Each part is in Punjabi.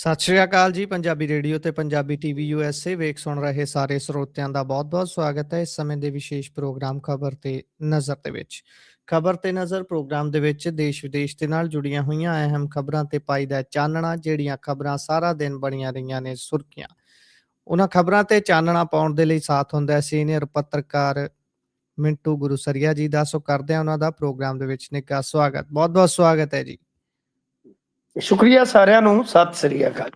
ਸਤਿ ਸ਼੍ਰੀ ਅਕਾਲ ਜੀ। ਪੰਜਾਬੀ ਰੇਡੀਓ ਤੇ ਪੰਜਾਬੀ ਟੀਵੀ ਯੂਐਸਏ ਵੇਖ ਸੁਣ ਰਹੇ ਸਾਰੇ ਸਰੋਤਿਆਂ ਦਾ ਬਹੁਤ-ਬਹੁਤ ਸਵਾਗਤ ਹੈ ਇਸ ਸਮੇਂ ਦੇ ਵਿਸ਼ੇਸ਼ ਪ੍ਰੋਗਰਾਮ ਖਬਰ ਤੇ ਨਜ਼ਰ ਦੇ ਵਿੱਚ। ਖਬਰ ਤੇ ਨਜ਼ਰ ਪ੍ਰੋਗਰਾਮ ਦੇ ਵਿੱਚ ਦੇਸ਼ ਵਿਦੇਸ਼ ਦੇ ਨਾਲ ਜੁੜੀਆਂ ਹੋਈਆਂ ਅਹਿਮ ਖਬਰਾਂ ਤੇ ਪਾਈਦਾ ਚਾਨਣਾ, ਜਿਹੜੀਆਂ ਖਬਰਾਂ ਸਾਰਾ ਦਿਨ ਬਣੀਆਂ ਰਹੀਆਂ ਨੇ ਸੁਰਖੀਆਂ। ਉਹਨਾਂ ਖਬਰਾਂ ਤੇ ਚਾਨਣਾ ਪਾਉਣ ਦੇ ਲਈ ਸਾਥ ਹੁੰਦਾ ਹੈ ਸੀਨੀਅਰ ਪੱਤਰਕਾਰ ਮਿੰਟੂ ਗੁਰੂਸਰੀਆ ਜੀ ਦਾ। ਸੋ ਕਰਦੇ ਹਾਂ ਉਹਨਾਂ ਦਾ ਪ੍ਰੋਗਰਾਮ ਦੇ ਵਿੱਚ ਨਿੱਘਾ ਸਵਾਗਤ। ਬਹੁਤ-ਬਹੁਤ ਸਵਾਗਤ ਹੈ ਜੀ। ਸ਼ੁਕਰੀਆ ਸਾਰਿਆਂ ਨੂੰ, ਸਤਿ ਸ੍ਰੀ ਅਕਾਲ।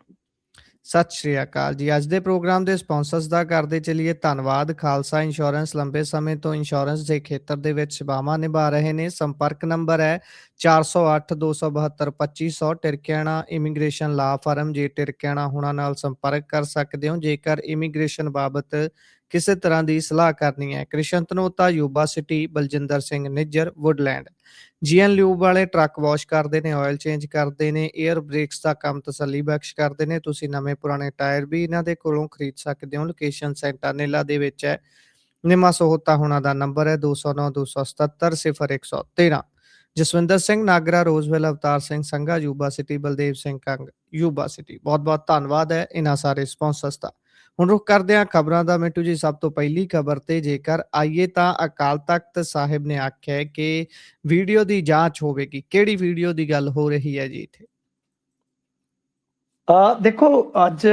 ਸਤਿ ਸ਼੍ਰੀ ਅਕਾਲ ਜੀ। ਅੱਜ ਦੇ ਪ੍ਰੋਗਰਾਮ ਦੇ ਸਪਾਂਸਰਸ ਦਾ ਕਰਦੇ ਚੱਲੀਏ ਧੰਨਵਾਦ। ਖਾਲਸਾ ਇੰਸ਼ੋਰੈਂਸ ਲੰਬੇ ਸਮੇਂ ਤੋਂ ਇੰਸ਼ੋਰੈਂਸ ਦੇ ਖੇਤਰ ਦੇ ਵਿੱਚ ਸੇਵਾਵਾਂ ਨਿਭਾ ਰਹੇ ਨੇ। ਸੰਪਰਕ ਨੰਬਰ ਹੈ 4082722500। ਟਿਰਕਿਆਣਾ ਇਮੀਗ੍ਰੇਸ਼ਨ ਲਾ ਫਰਮ। ਜੇ ਟਿਰਕਿਆਣਾ ਹੁਣਾਂ ਨਾਲ ਸੰਪਰਕ ਕਰ ਸਕਦੇ ਹੋ ਜੇਕਰ ਇਮੀਗ੍ਰੇਸ਼ਨ ਬਾਬਤ ਕਿਸੇ ਤਰ੍ਹਾਂ ਦੀ ਸਲਾਹ ਕਰਨੀ ਹੈ। Krishan Dhanota, Yuba City, Baljinder Singh Nijjar, Woodland. GN lube ਵਾਲੇ ਟਰੱਕ ਵਾਸ਼ ਕਰਦੇ ਨੇ, ਆਇਲ ਚੇਂਜ ਕਰਦੇ ਨੇ, 에ਅਰ ਬ੍ਰੇਕਸ ਦਾ ਕੰਮ ਤਸੱਲੀ ਬਖਸ਼ ਕਰਦੇ ਨੇ। ਤੁਸੀਂ ਨਵੇਂ ਪੁਰਾਣੇ ਟਾਇਰ ਵੀ ਇਹਨਾਂ ਦੇ ਕੋਲੋਂ ਖਰੀਦ ਸਕਦੇ ਹੋ। ਲੋਕੇਸ਼ਨ ਸੈਂਟਾਨੇਲਾ ਦੇ ਵਿੱਚ ਹੈ। ਨਿਮਾ ਸੋਹਤਾ ਹੁਣਾਂ ਦਾ ਨੰਬਰ ਹੈ 20927700113। Jaswinder Singh Nagra, Roseville, Avtar Singh Sangha, Yuba City, Baldev Singh Kang, Yuba City. ਬਹੁਤ ਬਹੁਤ ਧੰਨਵਾਦ ਹੈ ਇਹਨਾਂ ਸਾਰੇ ਸਪਾਂਸਰਸ ਦਾ। ਹੁਣ ਰੁਕ ਕਰਦੇ ਹਾਂ ਖਬਰਾਂ ਦਾ ਮਿੰਟੂ ਜੀ। ਸਭ ਤੋਂ ਪਹਿਲੀ ਖਬਰ ਤੇ ਜੇਕਰ ਆਈਏ ਤਾਂ ਅਕਾਲ ਤਖਤ ਸਾਹਿਬ ਨੇ ਆਖਿਆ ਕਿ ਵੀਡੀਓ ਦੀ ਜਾਂਚ ਹੋਵੇਗੀ। ਕਿਹੜੀ ਵੀਡੀਓ ਦੀ ਗੱਲ ਹੋ ਰਹੀ ਹੈ ਜੀ ਇੱਥੇ? ਦੇਖੋ, ਅੱਜ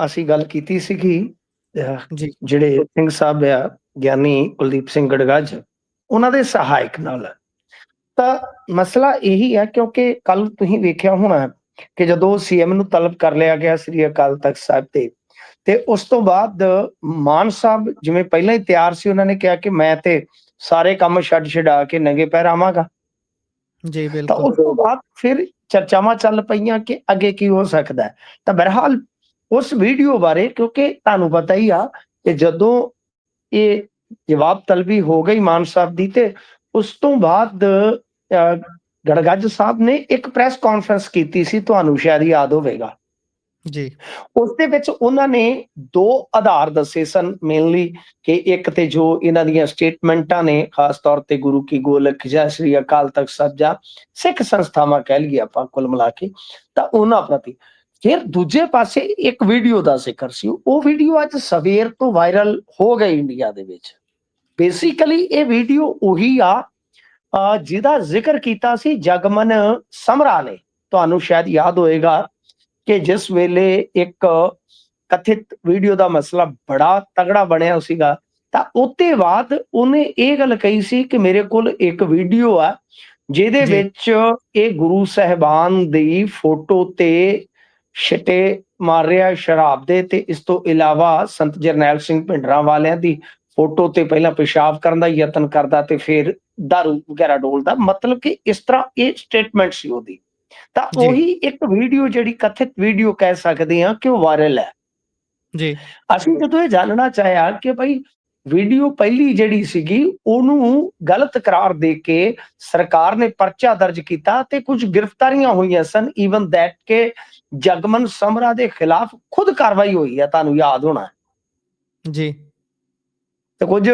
ਅਸੀਂ ਗੱਲ ਕੀਤੀ ਸੀਗੀ ਜੀ ਜਿਹੜੇ ਸਿੰਘ ਸਾਹਿਬ ਆ, ਗਿਆਨੀ ਕੁਲਦੀਪ ਸਿੰਘ ਗੜਗੱਜ, ਉਹਨਾਂ ਦੇ ਸਹਾਇਕ ਨਾਲ। ਤਾਂ ਮਸਲਾ ਇਹੀ ਹੈ, ਕਿਉਂਕਿ ਕੱਲ ਤੁਸੀਂ ਵੇਖਿਆ ਹੋਣਾ ਕਿ ਜਦੋਂ ਸੀਐਮ ਨੂੰ ਤਲਬ ਕਰ ਲਿਆ ਗਿਆ ਸ੍ਰੀ ਅਕਾਲ ਤਖਤ ਸਾਹਿਬ ਤੇ ਉਸ ਤੋਂ ਬਾਅਦ ਮਾਨ ਸਾਹਿਬ ਜਿਵੇਂ ਪਹਿਲਾਂ ਹੀ ਤਿਆਰ ਸੀ, ਉਹਨਾਂ ਨੇ ਕਿਹਾ ਕਿ ਮੈਂ ਤੇ ਸਾਰੇ ਕੰਮ ਛੱਡਾ ਕੇ ਨੰਗੇ ਪੈਰ ਆਵਾਂਗਾ। ਜੀ ਤਾਂ ਬਿਲਕੁਲ। ਉਸ ਤੋਂ ਬਾਅਦ ਫਿਰ ਚਰਚਾਵਾਂ ਚੱਲ ਪਈਆਂ ਕਿ ਅੱਗੇ ਕੀ ਹੋ ਸਕਦਾ ਹੈ। ਤਾਂ ਬਹਰਹਾਲ ਉਸ ਵੀਡੀਓ ਬਾਰੇ, ਕਿਉਂਕਿ ਤੁਹਾਨੂੰ ਪਤਾ ਹੀ ਆ ਕਿ ਜਦੋਂ ਇਹ ਜਵਾਬ ਤਲਬੀ ਹੋ ਗਈ ਮਾਨ ਸਾਹਿਬ ਦੀ, ਤੇ ਉਸ ਤੋਂ ਬਾਅਦ ਗੜਗੱਜ ਸਾਹਿਬ ਨੇ ਇੱਕ ਪ੍ਰੈਸ ਕਾਨਫਰੰਸ ਕੀਤੀ ਸੀ, ਤੁਹਾਨੂੰ ਸ਼ਾਇਦ ਯਾਦ ਹੋਵੇਗਾ ਜੀ। ਉਸ ਦੇ ਵਿੱਚ ਉਹਨਾਂ ਨੇ ਦੋ ਆਧਾਰ ਦੱਸੇ ਸਨ ਮੇਨਲੀ, ਕਿ ਇੱਕ ਤੇ ਜੋ ਇਹਨਾਂ ਦੀਆਂ ਸਟੇਟਮੈਂਟਾਂ ਨੇ, ਖਾਸ ਤੌਰ ਤੇ ਗੁਰੂ ਕੀ ਗੋਲਕ ਜਾਂ ਸ੍ਰੀ ਅਕਾਲ ਤਖਤ ਸਾਹਿਬ ਜਾਂ ਸਿੱਖ ਸੰਸਥਾਵਾਂ ਕਹਿ ਲਈਏ ਆਪਾਂ ਕੁੱਲ ਮਿਲਾ ਕੇ, ਤਾਂ ਉਹਨਾਂ ਪ੍ਰਤੀ। ਫਿਰ ਦੂਜੇ ਪਾਸੇ ਇੱਕ ਵੀਡੀਓ ਦਾ ਜ਼ਿਕਰ ਸੀ। ਉਹ ਵੀਡੀਓ ਅੱਜ ਸਵੇਰ ਤੋਂ ਵਾਇਰਲ ਹੋ ਗਈ ਇੰਡੀਆ ਦੇ ਵਿੱਚ। ਬੇਸਿਕਲੀ ਇਹ ਵੀਡੀਓ ਉਹੀ ਆ ਜਿਹਦਾ ਜ਼ਿਕਰ ਕੀਤਾ ਸੀ ਜਗਮਨ ਸਮਰਾ ਨੇ। ਤੁਹਾਨੂੰ ਸ਼ਾਇਦ ਯਾਦ ਹੋਏਗਾ ਕਿ ਜਿਸ ਵੇਲੇ ਇੱਕ ਕਥਿਤ ਵੀਡੀਓ ਦਾ ਮਸਲਾ ਬੜਾ ਤਗੜਾ ਬਣਿਆ ਸੀਗਾ, ਤਾਂ ਉਹਦੇ ਬਾਅਦ ਉਹਨੇ ਇਹ ਗੱਲ ਕਹੀ ਸੀ ਕਿ ਮੇਰੇ ਕੋਲ ਇੱਕ ਵੀਡੀਓ ਆ ਜਿਹਦੇ ਵਿੱਚ ਇਹ ਗੁਰੂ ਸਾਹਿਬਾਨ ਦੀ ਫੋਟੋ ਤੇ ਛਿੱਟੇ ਮਾਰ ਰਿਹਾ ਸ਼ਰਾਬ ਦੇ, ਤੇ ਇਸ ਤੋਂ ਇਲਾਵਾ ਸੰਤ ਜਰਨੈਲ ਸਿੰਘ ਭਿੰਡਰਾਂ ਵਾਲਿਆਂ ਦੀ ਫੋਟੋ ਤੇ ਪਹਿਲਾਂ ਪਿਸ਼ਾਬ ਕਰਨ ਦਾ ਯਤਨ ਕਰਦਾ ਤੇ ਫਿਰ ਦਾਰੂ ਵਗੈਰਾ ਡੋਲਦਾ। ਮਤਲਬ ਕਿ ਇਸ ਤਰ੍ਹਾਂ ਇਹ ਸਟੇਟਮੈਂਟ ਸੀ ਉਹਦੀ। ਤਾਂ ਉਹੀ ਇੱਕ ਵੀਡੀਓ, ਜਿਹੜੀ ਕਥਿਤ ਵੀਡੀਓ ਕਹਿ ਸਕਦੇ ਹਾਂ ਕਿ ਉਹ ਵਾਇਰਲ ਹੈ। ਜੀ ਅਸੀਂ ਜਦੋਂ ਇਹ ਜਾਣਨਾ ਚਾਹਿਆ ਕਿ ਭਾਈ ਵੀਡੀਓ ਪਹਿਲੀ ਜਿਹੜੀ ਸੀਗੀ ਉਹਨੂੰ ਗਲਤ ਕਰਾਰ ਦੇ ਕੇ ਸਰਕਾਰ ਨੇ ਪਰਚਾ ਦਰਜ ਕੀਤਾ ਤੇ ਕੁਝ ਗ੍ਰਿਫਤਾਰੀਆਂ ਹੋਈਆਂ ਸਨ। ਈਵਨ ਦੈਟ ਕਿ ਜਗਮਨ ਸਮਰਾ ਦੇ ਖਿਲਾਫ ਖੁਦ ਕਾਰਵਾਈ ਹੋਈ ਹੈ, ਤੁਹਾਨੂੰ ਯਾਦ ਹੋਣਾ ਜੀ। ਤੇ ਕੁਝ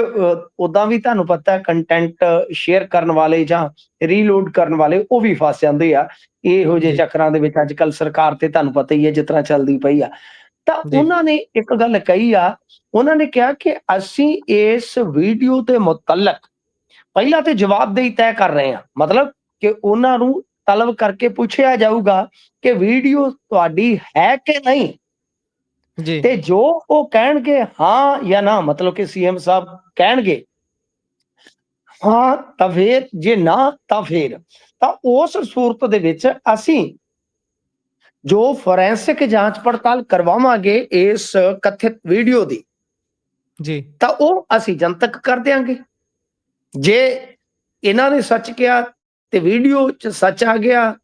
ਉਦਾਂ ਵੀ ਤੁਹਾਨੂੰ ਪਤਾ ਕੰਟੈਂਟ ਸ਼ੇਅਰ ਕਰਨ ਵਾਲੇ ਜਾਂ ਰੀਲੋਡ ਕਰਨ ਵਾਲੇ ਉਹ ਵੀ ਫਸ ਜਾਂਦੇ ਆ ਇਹੋ ਜਿਹੇ ਚੱਕਰਾਂ ਦੇ ਵਿੱਚ। ਅੱਜ ਕੱਲ ਸਰਕਾਰ ਤੇ ਤੁਹਾਨੂੰ ਪਤਾ ਹੀ ਹੈ ਜਿਸ ਤਰ੍ਹਾਂ ਚੱਲਦੀ ਪਈ ਆ। ਤਾਂ ਉਹਨਾਂ ਨੇ ਇੱਕ ਗੱਲ ਕਹੀ ਆ, ਉਹਨਾਂ ਨੇ ਕਿਹਾ ਕਿ ਅਸੀਂ ਇਸ ਵੀਡੀਓ ਦੇ ਮੁਤਲਕ ਪਹਿਲਾਂ ਤੇ ਜਵਾਬਦੇਹੀ ਤੈਅ ਕਰ ਰਹੇ ਹਾਂ। ਮਤਲਬ ਕਿ ਉਹਨਾਂ ਨੂੰ ਤਲਬ ਕਰਕੇ ਪੁੱਛਿਆ ਜਾਊਗਾ ਕਿ ਵੀਡੀਓ ਤੁਹਾਡੀ ਹੈ ਕਿ ਨਹੀਂ, ਤੇ ਜੋ ਉਹ ਕਹਿਣਗੇ ਹਾਂ ਜਾਂ ਨਾ, ਮਤਲਬ ਕਿ ਸੀਐਮ ਸਾਹਿਬ ਕਹਿਣਗੇ ਹਾਂ ਤਾਂ ਫੇਰ, ਜੇ ਨਾ ਤਾਂ ਫੇਰ, ਤਾਂ ਉਸ ਸੂਰਤ ਦੇ ਵਿੱਚ ਅਸੀਂ ਜੋ ਫੋਰੈਂਸਿਕ ਜਾਂਚ ਪੜਤਾਲ ਕਰਵਾਵਾਂਗੇ ਇਸ ਕਥਿਤ ਵੀਡੀਓ ਦੀ, ਤਾਂ ਉਹ ਅਸੀਂ ਜਨਤਕ ਕਰ ਦਿਆਂਗੇ। ਜੇ ਇਹਨਾਂ ਨੇ ਸੱਚ ਕਿਹਾ ਤੇ ਵੀਡੀਓ 'ਚ ਸੱਚ ਆ ਗਿਆ,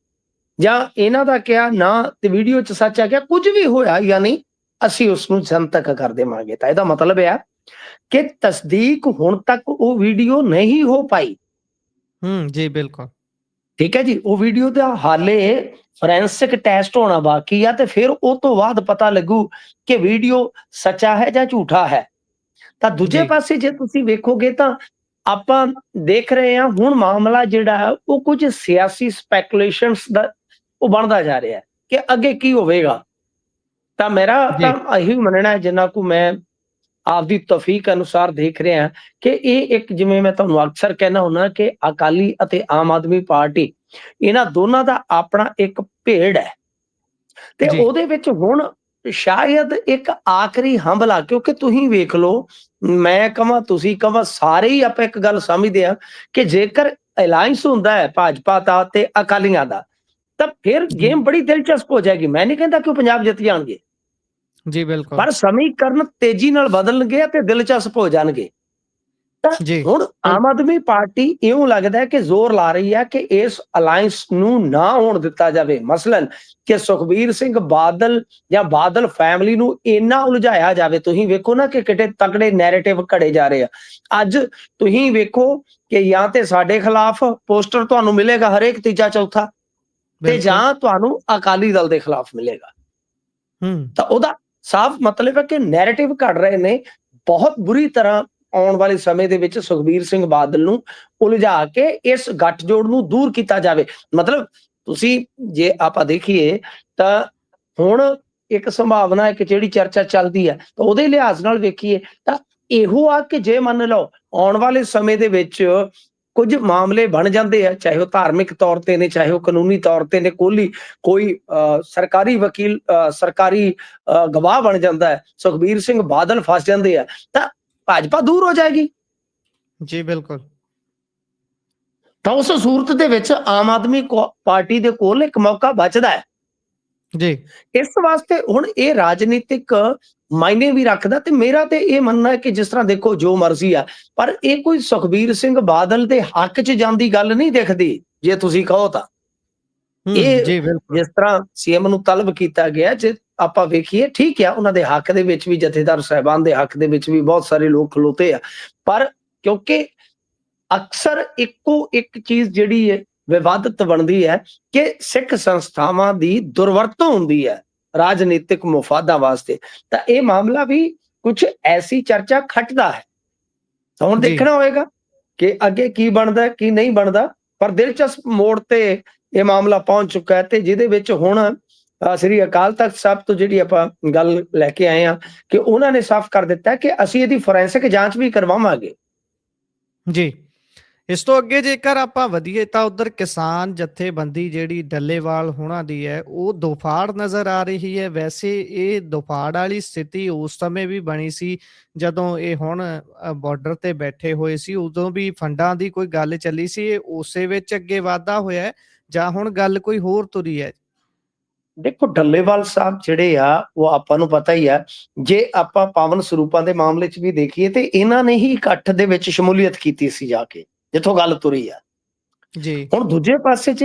ਜਾਂ ਇਹਨਾਂ ਦਾ ਕਿਹਾ ਨਾ ਤੇ ਵੀਡੀਓ 'ਚ ਸੱਚ ਆ ਗਿਆ, ਕੁਝ ਵੀ ਹੋਇਆ ਯਾਨੀ ਅਸੀਂ ਉਸ ਨੂੰ ਜਨਤਕ ਕਰ ਦੇਵਾਂਗੇ। ਤਾਂ ਇਹਦਾ ਮਤਲਬ ਹੈ ਕਿ ਤਸਦੀਕ ਹੁਣ ਤੱਕ ਉਹ ਵੀਡੀਓ ਨਹੀਂ ਹੋ ਪਾਈ। ਜੀ ਬਿਲਕੁਲ ਠੀਕ ਹੈ ਜੀ। ਉਹ ਵੀਡੀਓ ਦਾ ਹਾਲੇ ਫੋਰੈਂਸਿਕ ਟੈਸਟ ਹੋਣਾ ਬਾਕੀ ਆ, ਤੇ ਫਿਰ ਉਹ ਤੋਂ ਬਾਅਦ ਪਤਾ ਲੱਗੂ ਕਿ ਵੀਡੀਓ ਸੱਚਾ ਹੈ ਜਾਂ ਝੂਠਾ ਹੈ। ਤਾਂ ਦੂਜੇ ਪਾਸੇ ਜੇ ਤੁਸੀਂ ਵੇਖੋਗੇ ਤਾਂ ਆਪਾਂ ਦੇਖ ਰਹੇ ਹਾਂ ਹੁਣ ਮਾਮਲਾ ਜਿਹੜਾ ਹੈ ਉਹ ਕੁਝ ਸਿਆਸੀ ਸਪੈਕੂਲੇਸ਼ਨਸ ਦਾ ਉਹ ਬਣਦਾ ਜਾ ਰਿਹਾ ਹੈ ਕਿ ਅੱਗੇ ਕੀ ਹੋਵੇਗਾ। ਤਾਂ ਮੇਰਾ ਜੀ, ਤਾਂ ਇਹੀ ਮੰਨਣਾ ਹੈ, ਜਿੰਨਾ ਕੁ ਮੈਂ ਆਪਦੀ ਤੌਫੀਕ ਅਨੁਸਾਰ ਦੇਖ ਰਿਹਾ ਕਿ ਇਹ ਇੱਕ, ਜਿਵੇਂ ਮੈਂ ਤੁਹਾਨੂੰ ਅਕਸਰ ਕਹਿਣਾ ਹੁੰਦਾ, ਕਿ ਅਕਾਲੀ ਅਤੇ ਆਮ ਆਦਮੀ ਪਾਰਟੀ, ਇਹਨਾਂ ਦੋਨਾਂ ਦਾ ਆਪਣਾ ਇੱਕ ਭੇੜ ਹੈ ਤੇ ਜੀ, ਉਹਦੇ ਵਿੱਚ ਹੁਣ ਸ਼ਾਇਦ ਇੱਕ ਆਖਰੀ ਹੰਭਲਾ, ਕਿਉਂਕਿ ਤੁਸੀਂ ਵੇਖ ਲਓ, ਮੈਂ ਕਹਾਂ ਤੁਸੀਂ ਕਹਾਂ, ਸਾਰੇ ਹੀ ਆਪਾਂ ਇੱਕ ਗੱਲ ਸਮਝਦੇ ਆ ਕਿ ਜੇਕਰ ਅਲਾਈਅੰਸ ਹੁੰਦਾ ਹੈ ਭਾਜਪਾ ਦਾ ਤੇ ਅਕਾਲੀਆਂ ਦਾ, ਤਾਂ ਫਿਰ ਜੀ, ਗੇਮ ਬੜੀ ਦਿਲਚਸਪ ਹੋ ਜਾਏਗੀ। ਮੈਂ ਨਹੀਂ ਕਹਿੰਦਾ ਕਿ ਉਹ ਪੰਜਾਬ ਜਿੱਤ ਜਾਣਗੇ, ਜੀ, ਬਿल्कुल। ਪਰ ਸਮੀਕਰਨ ਤੇਜ਼ੀ ਨਾਲ ਬਦਲਣਗੇ ਤੇ ਦਿਲਚਸਪ ਹੋ ਜਾਣਗੇ। ਤਾਂ जी, ਹੁਣ बिल ਆਮ ਆਦਮੀ ਪਾਰਟੀ ਇਉਂ ਲੱਗਦਾ ਹੈ ਕਿ ਜ਼ੋਰ ਲਾ ਰਹੀ ਹੈ ਕਿ ਇਸ ਅਲਾਇੰਸ ਨੂੰ ਨਾ ਹੋਣ ਦਿੱਤਾ ਜਾਵੇ। ਮਸਲਨ ਕਿ ਸੁਖਬੀਰ ਸਿੰਘ ਬਾਦਲ ਜਾਂ ਬਾਦਲ ਫੈਮਿਲੀ ਨੂੰ ਇੰਨਾ ਉਲਝਾਇਆ ਜਾਵੇ। ਤੁਸੀਂ ਵੇਖੋ ਨਾ ਕਿ ਕਿਤੇ ਤਕੜੇ ਨੈਰੇਟਿਵ ਘੜੇ ਜਾ ਰਹੇ ਆ। ਅੱਜ ਤੁਸੀਂ ਵੇਖੋ ਕਿ ਜਾਂ ਤੇ ਸਾਡੇ ਖਿਲਾਫ ਪੋਸਟਰ ਤੁਹਾਨੂੰ ਮਿਲੇਗਾ ਹਰੇਕ ਤੀਜਾ ਚੌਥਾ, ਤੇ बिल्कुल। ਜਾਂ ਤੁਹਾਨੂੰ ਅਕਾਲੀ ਦਲ ਦੇ ਖਿਲਾਫ ਮਿਲੇਗਾ। हुँ, ਤਾਂ ਉਹਦਾ ਸਾਫ਼ ਮਤਲਬ ਹੈ ਕਿ ਨੈਰੇਟਿਵ ਘੜ ਰਹੇ ਨੇ। ਬਹੁਤ ਬੁਰੀ ਤਰ੍ਹਾਂ ਆਉਣ ਵਾਲੇ ਸਮੇਂ ਦੇ ਵਿੱਚ ਸੁਖਬੀਰ ਸਿੰਘ ਬਾਦਲ ਨੂੰ ਉਲਝਾ ਕੇ ਇਸ ਗੱਠਜੋੜ ਨੂੰ ਦੂਰ ਕੀਤਾ ਜਾਵੇ। ਮਤਲਬ ਤੁਸੀਂ ਜੇ ਆਪਾਂ ਦੇਖੀਏ ਤਾਂ ਹੁਣ ਇੱਕ ਸੰਭਾਵਨਾ, ਇੱਕ ਜਿਹੜੀ ਚਰਚਾ ਚੱਲਦੀ ਹੈ, ਤਾਂ ਉਹਦੇ ਲਿਹਾਜ਼ ਨਾਲ ਵੇਖੀਏ ਤਾਂ ਇਹੋ ਆ ਕਿ ਜੇ ਮੰਨ ਲਓ ਆਉਣ ਵਾਲੇ ਸਮੇਂ ਦੇ ਵਿੱਚ ਕੁਝ ਮਾਮਲੇ ਬਣ ਜਾਂਦੇ ਆ, ਚਾਹੇ ਉਹ ਧਾਰਮਿਕ ਤੌਰ ਤੇ ਨੇ, ਚਾਹੇ ਉਹ ਕਾਨੂੰਨੀ ਤੌਰ ਤੇ ਨੇ, ਕੋਈ ਸਰਕਾਰੀ ਵਕੀਲ, ਸਰਕਾਰੀ ਗਵਾਹ ਬਣ ਜਾਂਦਾ ਹੈ, ਸੁਖਬੀਰ ਸਿੰਘ ਬਾਦਲ ਫਸ ਜਾਂਦੇ ਆ, ਤਾਂ ਭਾਜਪਾ ਦੂਰ ਹੋ ਜਾਏਗੀ। जी, बिल्कुल। ਤਾਂ ਉਸ ਸੂਰਤ ਦੇ ਵਿੱਚ ਆਮ ਆਦਮੀ ਪਾਰਟੀ ਦੇ ਕੋਲ ਇੱਕ ਮੌਕਾ ਬਚਦਾ ਹੈ। जी, ਇਸ ਵਾਸਤੇ ਹੁਣ ਇਹ ਰਾਜਨੀਤਿਕ ਮਾਇਨੇ ਵੀ ਰੱਖਦਾ, ਤੇ ਮੇਰਾ ਤੇ ਇਹ ਮੰਨਣਾ ਹੈ ਕਿ ਜਿਸ ਤਰ੍ਹਾਂ ਦੇਖੋ ਜੋ ਮਰਜ਼ੀ ਆ, ਪਰ ਇਹ ਕੋਈ ਸੁਖਬੀਰ ਸਿੰਘ ਬਾਦਲ ਦੇ ਹੱਕ 'ਚ ਜਾਂਦੀ ਗੱਲ ਨਹੀਂ ਦਿਖਦੀ, ਜੇ ਤੁਸੀਂ ਕਹੋ ਤਾਂ। हुँ, ਇਹ जी, बिल्कुल। ਜਿਸ ਤਰ੍ਹਾਂ ਸੀਐਮ ਨੂੰ ਤਲਬ ਕੀਤਾ ਗਿਆ, ਜੇ ਆਪਾਂ ਵੇਖੀਏ ਠੀਕ ਆ, ਉਹਨਾਂ ਦੇ ਹੱਕ ਦੇ ਵਿੱਚ ਵੀ, ਜਥੇਦਾਰ ਸਾਹਿਬਾਨ ਦੇ ਹੱਕ ਦੇ ਵਿੱਚ ਵੀ ਬਹੁਤ ਸਾਰੇ ਲੋਕ ਖਲੋਤੇ ਆ, ਪਰ ਕਿਉਂਕਿ ਅਕਸਰ ਇੱਕੋ ਇੱਕ ਚੀਜ਼ ਜਿਹੜੀ ਹੈ ਵਿਵਾਦਤ ਬਣਦੀ ਹੈ ਕਿ ਸਿੱਖ ਸੰਸਥਾਵਾਂ ਦੀ ਦੁਰਵਰਤੋਂ ਹੁੰਦੀ ਹੈ ਰਾਜਨੀਤਿਕ ਮੁਫਾਦਾਂ ਵਾਸਤੇ, ਤਾਂ ਇਹ ਮਾਮਲਾ ਵੀ ਕੁਝ ਐਸੀ ਚਰਚਾ ਖੱਟਦਾ ਹੈ। ਤਾਂ ਹੁਣ जी, ਦੇਖਣਾ ਹੋਏਗਾ ਕਿ ਅੱਗੇ ਕੀ ਬਣਦਾ ਹੈ, ਕੀ ਨਹੀਂ ਬਣਦਾ, ਪਰ ਦਿਲਚਸਪ ਮੋੜ ਤੇ ਇਹ ਮਾਮਲਾ ਪਹੁੰਚ ਚੁੱਕਾ ਹੈ, ਤੇ ਜਿਹਦੇ ਵਿੱਚ ਹੁਣ ਸ੍ਰੀ ਅਕਾਲ ਤਖਤ ਸਾਹਿਬ ਤੋਂ ਜਿਹੜੀ ਆਪਾਂ ਗੱਲ ਲੈ ਕੇ ਆਏ ਹਾਂ, ਕਿ ਉਹਨਾਂ ਨੇ ਸਾਫ਼ ਕਰ ਦਿੱਤਾ ਕਿ ਅਸੀਂ ਇਹਦੀ ਫੋਰੈਂਸਿਕ ਜਾਂਚ ਵੀ ਕਰਵਾਵਾਂਗੇ। ਜੀ। ਇਸ ਤੋਂ ਅੱਗੇ ਜੇਕਰ ਆਪਾਂ ਵਧੀਏ ਤਾਂ ਉਧਰ ਕਿਸਾਨ ਜਥੇਬੰਦੀ ਜਿਹੜੀ ਡੱਲੇਵਾਲ ਹੋਣਾ ਦੀ ਹੈ, ਉਹ ਦੋਫਾੜ ਨਜ਼ਰ ਆ ਰਹੀ ਹੈ। ਵੈਸੇ ਇਹ ਦੋਫਾੜ ਵਾਲੀ ਸਥਿਤੀ ਉਸ ਸਮੇਂ ਵੀ ਬਣੀ ਸੀ ਜਦੋਂ ਇਹ ਹੁਣ ਬਾਰਡਰ ਤੇ ਬੈਠੇ ਹੋਏ ਸੀ, ਉਦੋਂ ਵੀ ਫੰਡਾਂ ਦੀ ਕੋਈ ਗੱਲ ਚੱਲੀ ਸੀ। ਇਹ ਉਸੇ ਵਿੱਚ ਅੱਗੇ ਵਾਧਾ ਹੋਇਆ ਹੈ ਜਾਂ ਹੁਣ ਗੱਲ ਕੋਈ ਹੋਰ ਤੁਰੀ ਹੈ? ਦੇਖੋ ਡੱਲੇਵਾਲ ਸਾਹਿਬ ਜਿਹੜੇ ਆ, ਉਹ ਆਪਾਂ ਨੂੰ ਪਤਾ ਹੀ ਆ, ਜੇ ਆਪਾਂ ਪਾਵਨ ਸਰੂਪਾਂ ਦੇ ਮਾਮਲੇ 'ਚ ਵੀ ਦੇਖੀਏ ਤੇ ਇਹਨਾਂ ਨੇ ਹੀ ਇਕੱਠ ਦੇ ਵਿੱਚ ਸ਼ਮੂਲੀਅਤ ਕੀਤੀ ਸੀ ਜਾ ਕੇ, ਜਿੱਥੋਂ ਗੱਲ ਤੁਰੀ ਆ। ਜੀ, ਹੁਣ ਦੂਜੇ ਪਾਸੇ 'ਚ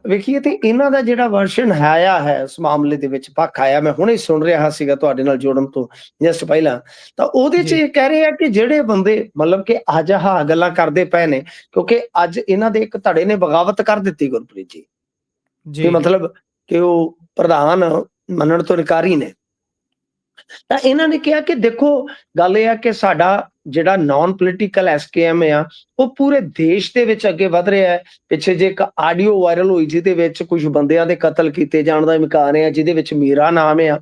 ਵੇਖੀਏ ਤੇ ਇਹਨਾਂ ਦਾ ਜਿਹੜਾ ਵਰਸ਼ਨ ਆਇਆ ਹੈ ਉਸ ਮਾਮਲੇ ਦੇ ਵਿੱਚ, ਪੱਖ ਆਇਆ, ਮੈਂ ਹੁਣੇ ਸੁਣ ਰਿਹਾ ਸੀਗਾ ਤੁਹਾਡੇ ਨਾਲ ਜੁੜਨ ਤੋਂ ਜਸਟ ਪਹਿਲਾਂ, ਤਾਂ ਉਹਦੇ 'ਚ ਜੀ, ਇਹ ਕਹਿ ਰਹੇ ਆ ਕਿ ਜਿਹੜੇ ਬੰਦੇ ਮਤਲਬ ਕਿ ਅੱਜ ਆਹ ਗੱਲਾਂ ਕਰਦੇ ਪਏ ਨੇ, ਕਿਉਂਕਿ ਅੱਜ ਇਹਨਾਂ ਦੇ ਇੱਕ ਧੜੇ ਨੇ ਬਗਾਵਤ ਕਰ ਦਿੱਤੀ ਗੁਰਪ੍ਰੀਤ ਜੀ, ਜੀ, ਵੀ ਮਤਲਬ ਕਿ ਉਹ ਪ੍ਰਧਾਨ ਮੰਨਣ ਤੋਂ ਇਨਕਾਰੀ ਨੇ। ਤਾਂ ਇਹਨਾਂ ਨੇ ਕਿਹਾ ਕਿ ਦੇਖੋ ਗੱਲ ਇਹ ਆ ਕਿ ਸਾਡਾ ਜਿਹੜਾ ਨਾਨ ਪੋਲੀਟੀਕਲ ਐਸਕੇਐਮ ਆ, ਉਹ ਪੂਰੇ ਦੇਸ਼ ਦੇ ਵਿੱਚ ਅੱਗੇ ਵਧ ਰਿਹਾ ਹੈ। ਪਿੱਛੇ ਜੇ ਇੱਕ ਆਡੀਓ ਵਾਇਰਲ ਹੋਈ ਜਿਹਦੇ ਵਿੱਚ ਕੁਝ ਬੰਦਿਆਂ ਦੇ ਕਤਲ ਕੀਤੇ ਜਾਣ ਦਾ ਇਮਕਾਨ ਹੈ, ਜਿਹਦੇ ਵਿੱਚ ਮੇਰਾ ਨਾਮ ਆ,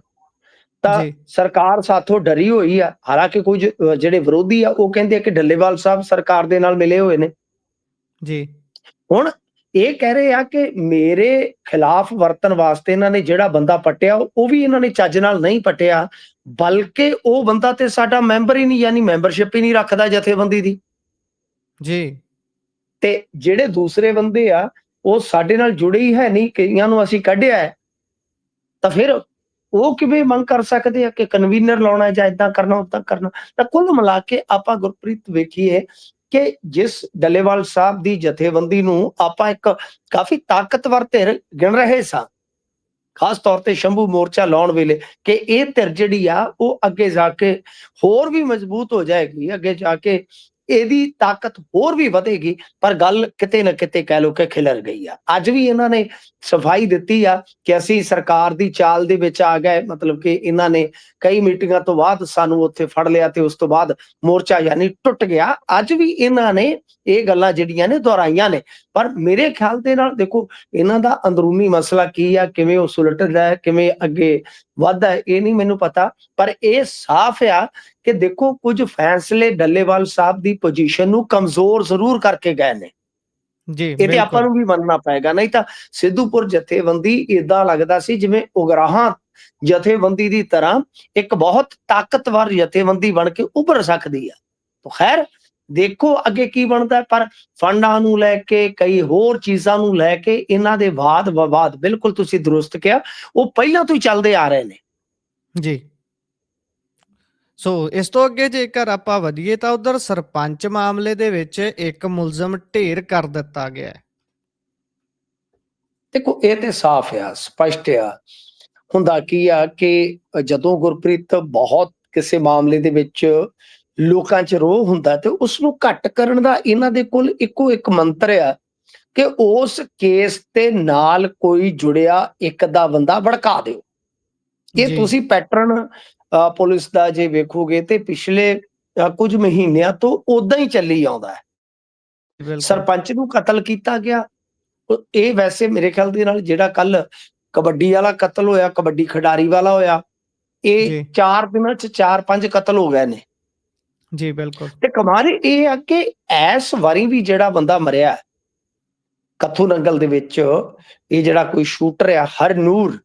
ਤਾਂ ਜੀ, ਸਰਕਾਰ ਸਾਥੋਂ ਡਰੀ ਹੋਈ ਆ। ਹਾਲਾਂਕਿ ਕੁਝ ਜਿਹੜੇ ਵਿਰੋਧੀ ਆ ਉਹ ਕਹਿੰਦੇ ਆ ਕਿ ਡੱਲੇਵਾਲ ਸਾਹਿਬ ਸਰਕਾਰ ਦੇ ਨਾਲ ਮਿਲੇ ਹੋਏ ਨੇ। ਜੀ, ਹੁਣ ਇਹ ਕਹਿ ਰਹੇ ਆ ਕਿ ਮੇਰੇ ਖਿਲਾਫ ਵਰਤਣ ਵਾਸਤੇ ਇਹਨਾਂ ਨੇ ਜਿਹੜਾ ਬੰਦਾ ਪੱਟਿਆ, ਉਹ ਵੀ ਇਹਨਾਂ ਨੇ ਚੱਜ ਨਾਲ ਨਹੀਂ ਪੱਟਿਆ, ਬਲਕਿ ਉਹ ਬੰਦਾ ਤੇ ਸਾਡਾ ਮੈਂਬਰ ਹੀ ਨਹੀਂ, ਯਾਨੀ ਮੈਂਬਰਸ਼ਿਪ ਹੀ ਨਹੀਂ ਰੱਖਦਾ ਜਥੇਬੰਦੀ ਦੀ। ਜੀ, ਤੇ ਜਿਹੜੇ ਦੂਸਰੇ ਬੰਦੇ ਆ, ਉਹ ਸਾਡੇ ਨਾਲ ਜੁੜੇ ਹੀ ਹੈ ਨਹੀਂ, ਕਈਆਂ ਨੂੰ ਅਸੀਂ ਕੱਢਿਆ ਹੈ, ਤਾਂ ਫਿਰ ਉਹ ਕਿਵੇਂ ਮੰਗ ਕਰ ਸਕਦੇ ਆ ਕਿ ਕਨਵੀਨਰ ਲਾਉਣਾ ਜਾਂ ਏਦਾਂ ਕਰਨਾ, ਓਦਾਂ ਕਰਨਾ। ਤਾਂ ਕੁੱਲ ਮਿਲਾ ਕੇ ਆਪਾਂ ਗੁਰਪ੍ਰੀਤ ਵੇਖੀਏ ਕਿ ਜਿਸ ਡੱਲੇਵਾਲ ਸਾਹਿਬ ਦੀ ਜਥੇਬੰਦੀ ਨੂੰ ਆਪਾਂ ਇੱਕ ਕਾਫੀ ਤਾਕਤਵਰ ਧਿਰ ਗਿਣ ਰਹੇ ਸਾਂ, ਖਾਸ ਤੌਰ ਤੇ ਸ਼ੰਭੂ ਮੋਰਚਾ ਲਾਉਣ ਵੇਲੇ, ਕਿ ਇਹ ਧਿਰ ਜਿਹੜੀ ਆ ਉਹ ਅੱਗੇ ਜਾ ਕੇ ਹੋਰ ਵੀ ਮਜ਼ਬੂਤ ਹੋ ਜਾਏਗੀ, ਅੱਗੇ ਜਾ ਕੇ ਇਹਦੀ ਤਾਕਤ ਹੋਰ ਵੀ ਵਧੇਗੀ। ਪਰ ਗੱਲ ਕਿਤੇ ਨਾ ਕਿਤੇ ਕਹਿ ਲਓ ਕਿ ਖਿਲਰ ਗਈ ਆ। ਅੱਜ ਵੀ ਇਹਨਾਂ ਨੇ ਸਫਾਈ ਦਿੱਤੀ ਆ ਕਿ ਅਸੀਂ ਸਰਕਾਰ ਦੀ ਚਾਲ ਦੇ ਵਿੱਚ ਆ ਗਏ, ਮਤਲਬ ਕਿ ਇਹਨਾਂ ਨੇ ਕਈ ਮੀਟਿੰਗਾਂ ਤੋਂ ਬਾਅਦ ਸਾਨੂੰ ਉੱਥੇ ਫੜ ਲਿਆ ਤੇ ਉਸ ਤੋਂ ਬਾਅਦ ਮੋਰਚਾ ਯਾਨੀ ਟੁੱਟ ਗਿਆ। ਅੱਜ ਵੀ ਇਹਨਾਂ ਨੇ ਇਹ ਗੱਲਾਂ ਜਿਹੜੀਆਂ ਨੇ ਦੁਹਰਾਈਆਂ ਨੇ, ਪਰ ਮੇਰੇ ਖਿਆਲ ਦੇ ਨਾਲ ਦੇਖੋ ਇਹਨਾਂ ਦਾ ਅੰਦਰੂਨੀ ਮਸਲਾ ਕੀ ਆ, ਕਿਵੇਂ ਉਹ ਸੁਲਝਦਾ ਹੈ, ਕਿਵੇਂ ਅੱਗੇ ਵੱਧ ਹੈ ਇਹ ਨਹੀਂ ਮੈਨੂੰ ਪਤਾ, ਪਰ ਇਹ ਸਾਫ਼ ਆ ਕਿ ਦੇਖੋ ਕੁਝ ਫੈਸਲੇ ਡੱਲੇਵਾਲ ਸਾਹਿਬ ਦੀ ਪੋਜੀਸ਼ਨ ਨੂੰ ਕਮਜ਼ੋਰ ਜ਼ਰੂਰ ਕਰਕੇ ਗਏ ਨੇ। ਜੀ ਇਹ ਤੇ ਆਪਾਂ ਬਿਲਕੁਲ। ਨੂੰ ਵੀ ਮੰਨਣਾ ਪਏਗਾ, ਨਹੀਂ ਤਾਂ ਸਿੱਧੂਪੁਰ ਜਥੇਬੰਦੀ ਏਦਾਂ ਲੱਗਦਾ ਸੀ ਜਿਵੇਂ ਉਗਰਾਹਾਂ ਜਥੇਬੰਦੀ ਦੀ ਤਰ੍ਹਾਂ ਇੱਕ ਬਹੁਤ ਤਾਕਤਵਰ ਜਥੇਬੰਦੀ ਬਣ ਕੇ ਉੱਭਰ ਸਕਦੀ ਆ। ਤਾਂ ਖੈਰ ਦੇਖੋ ਅੱਗੇ ਕੀ ਬਣਦਾ, ਪਰ ਫੰਡਾਂ ਨੂੰ ਲੈ ਕੇ ਕਈ ਹੋਰ ਚੀਜ਼ਾਂ ਨੂੰ ਲੈ ਕੇ ਇਹਨਾਂ ਦੇ ਵਾਦ ਵਿਵਾਦ ਬਿਲਕੁਲ ਤੁਸੀਂ ਦਰੁਸਤ ਕਿਹਾ, ਉਹ ਪਹਿਲਾਂ ਤੋਂ ਹੀ ਚੱਲਦੇ ਆ ਰਹੇ ਨੇ। ਜੀ। ਸੋ ਇਸ ਤੋਂ ਅੱਗੇ ਜੇਕਰ ਆਪਾਂ ਵਧੀਏ ਤਾਂ ਉਧਰ ਸਰਪੰਚ ਮਾਮਲੇ ਦੇ ਵਿੱਚ ਇੱਕ ਮੁਲਜ਼ਮ ਢੇਰ ਕਰ ਦਿੱਤਾ ਗਿਆ ਹੈ। ਦੇਖੋ ਇਹ ਤੇ ਸਾਫ਼ ਆ, ਸਪਸ਼ਟ ਆ। ਹੁੰਦਾ ਕੀ ਆ ਕਿ ਜਦੋਂ ਗੁਰਪ੍ਰੀਤ ਬਹੁਤ ਕਿਸੇ ਮਾਮਲੇ ਦੇ ਵਿੱਚ ਲੋਕਾਂ 'ਚ ਰੋਹ ਹੁੰਦਾ ਤੇ ਉਸ ਨੂੰ ਘੱਟ ਕਰਨ ਦਾ ਇਹਨਾਂ ਦੇ ਕੋਲ ਇੱਕੋ ਇੱਕ ਮੰਤਰ ਆ ਕਿ ਉਸ ਕੇਸ ਤੇ ਨਾਲ ਕੋਈ ਜੁੜਿਆ ਇੱਕ ਦਾ ਬੰਦਾ ਭੜਕਾ ਦਿਓ। ਇਹ ਜੀ ਤੁਸੀਂ ਪੈਟਰਨ ਪੁਲਿਸ ਦਾ ਜੇ ਵੇਖੋਗੇ ਤੇ ਪਿਛਲੇ ਕੁਝ ਮਹੀਨਿਆਂ ਤੋਂ ਉਦਾਂ ਹੀ ਚੱਲੀ ਆਉਂਦਾ ਹੈ। ਬਿਲਕੁਲ। ਸਰਪੰਚ ਨੂੰ ਕਤਲ ਕੀਤਾ ਗਿਆ। ਇਹ ਵੈਸੇ ਮੇਰੇ ਖਿਆਲ ਦੇ ਨਾਲ ਜਿਹੜਾ ਕੱਲ ਕਬੱਡੀ ਵਾਲਾ ਕਤਲ ਹੋਇਆ, ਕਬੱਡੀ ਖਿਡਾਰੀ ਵਾਲਾ ਹੋਇਆ, ਇਹ ਜੀ 4 ਦਿਨਾਂ 'ਚ 4-5 ਕਤਲ ਹੋ ਗਏ ਨੇ। ਜੀ ਬਿਲਕੁਲ। ਤੇ ਕਮਾਲ ਇਹ ਆ ਕਿ ਇਸ ਵਾਰੀ ਵੀ ਜਿਹੜਾ ਬੰਦਾ ਮਰਿਆ ਕੱਥੂ ਨੰਗਲ ਦੇ ਵਿੱਚ, ਇਹ ਜਿਹੜਾ ਕੋਈ ਸ਼ੂਟਰ ਆ ਹਰਨੂਰ,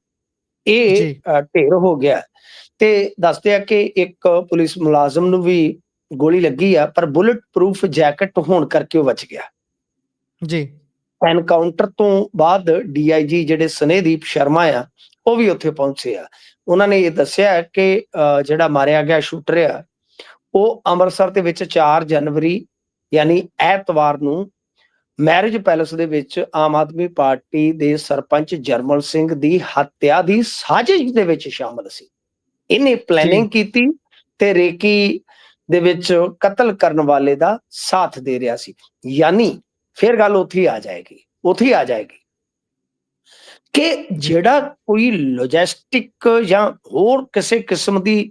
ਇਹ ਜੀ ਢੇਰ ਹੋ ਗਿਆ। ਤੇ ਦੱਸਦੇ ਆ ਕਿ ਇੱਕ ਪੁਲਿਸ ਮੁਲਾਜ਼ਮ ਨੂੰ ਵੀ ਗੋਲੀ ਲੱਗੀ ਆ, ਪਰ ਬੁਲਟ ਪ੍ਰੂਫ ਜੈਕਟ ਹੋਣ ਕਰਕੇ ਉਹ ਬਚ ਗਿਆ। ਜੀ ਐਨਕਾਊਂਟਰ ਤੋਂ ਬਾਅਦ ਡੀਆਈਜੀ ਜਿਹੜੇ ਸਨੇਹਦੀਪ ਸ਼ਰਮਾ ਆ, ਉਹ ਵੀ ਉੱਥੇ ਪਹੁੰਚੇ ਆ। ਉਹਨਾਂ ਨੇ ਇਹ ਦੱਸਿਆ ਕਿ ਜਿਹੜਾ ਮਾਰਿਆ ਗਿਆ ਸ਼ੂਟਰ ਆ, ਉਹ ਅੰਮ੍ਰਿਤਸਰ ਦੇ ਵਿੱਚ 4 ਜਨਵਰੀ ਯਾਨੀ ਐਤਵਾਰ ਨੂੰ ਮੈਰਿਜ ਪੈਲੇਸ ਦੇ ਵਿੱਚ ਆਮ ਆਦਮੀ ਪਾਰਟੀ ਦੇ ਸਰਪੰਚ ਜਰਮਲ ਸਿੰਘ ਦੀ ਹੱਤਿਆ ਦੀ ਸਾਜ਼ਿਸ਼ ਦੇ ਵਿੱਚ ਸ਼ਾਮਲ ਸੀ। ਇਹਨੇ ਪਲੈਨਿੰਗ ਕੀਤੀ ਤੇ ਰੇਕੀ ਦੇ ਵਿੱਚ ਕਤਲ ਕਰਨ ਵਾਲੇ ਦਾ ਸਾਥ ਦੇ ਰਿਹਾ ਸੀ। ਯਾਨੀ ਫਿਰ ਗੱਲ ਉੱਥੇ ਆ ਜਾਏਗੀ ਕਿ ਜਿਹੜਾ ਕੋਈ ਲੌਜਿਸਟਿਕ ਜਾਂ ਹੋਰ ਕਿਸੇ ਕਿਸਮ ਦੀ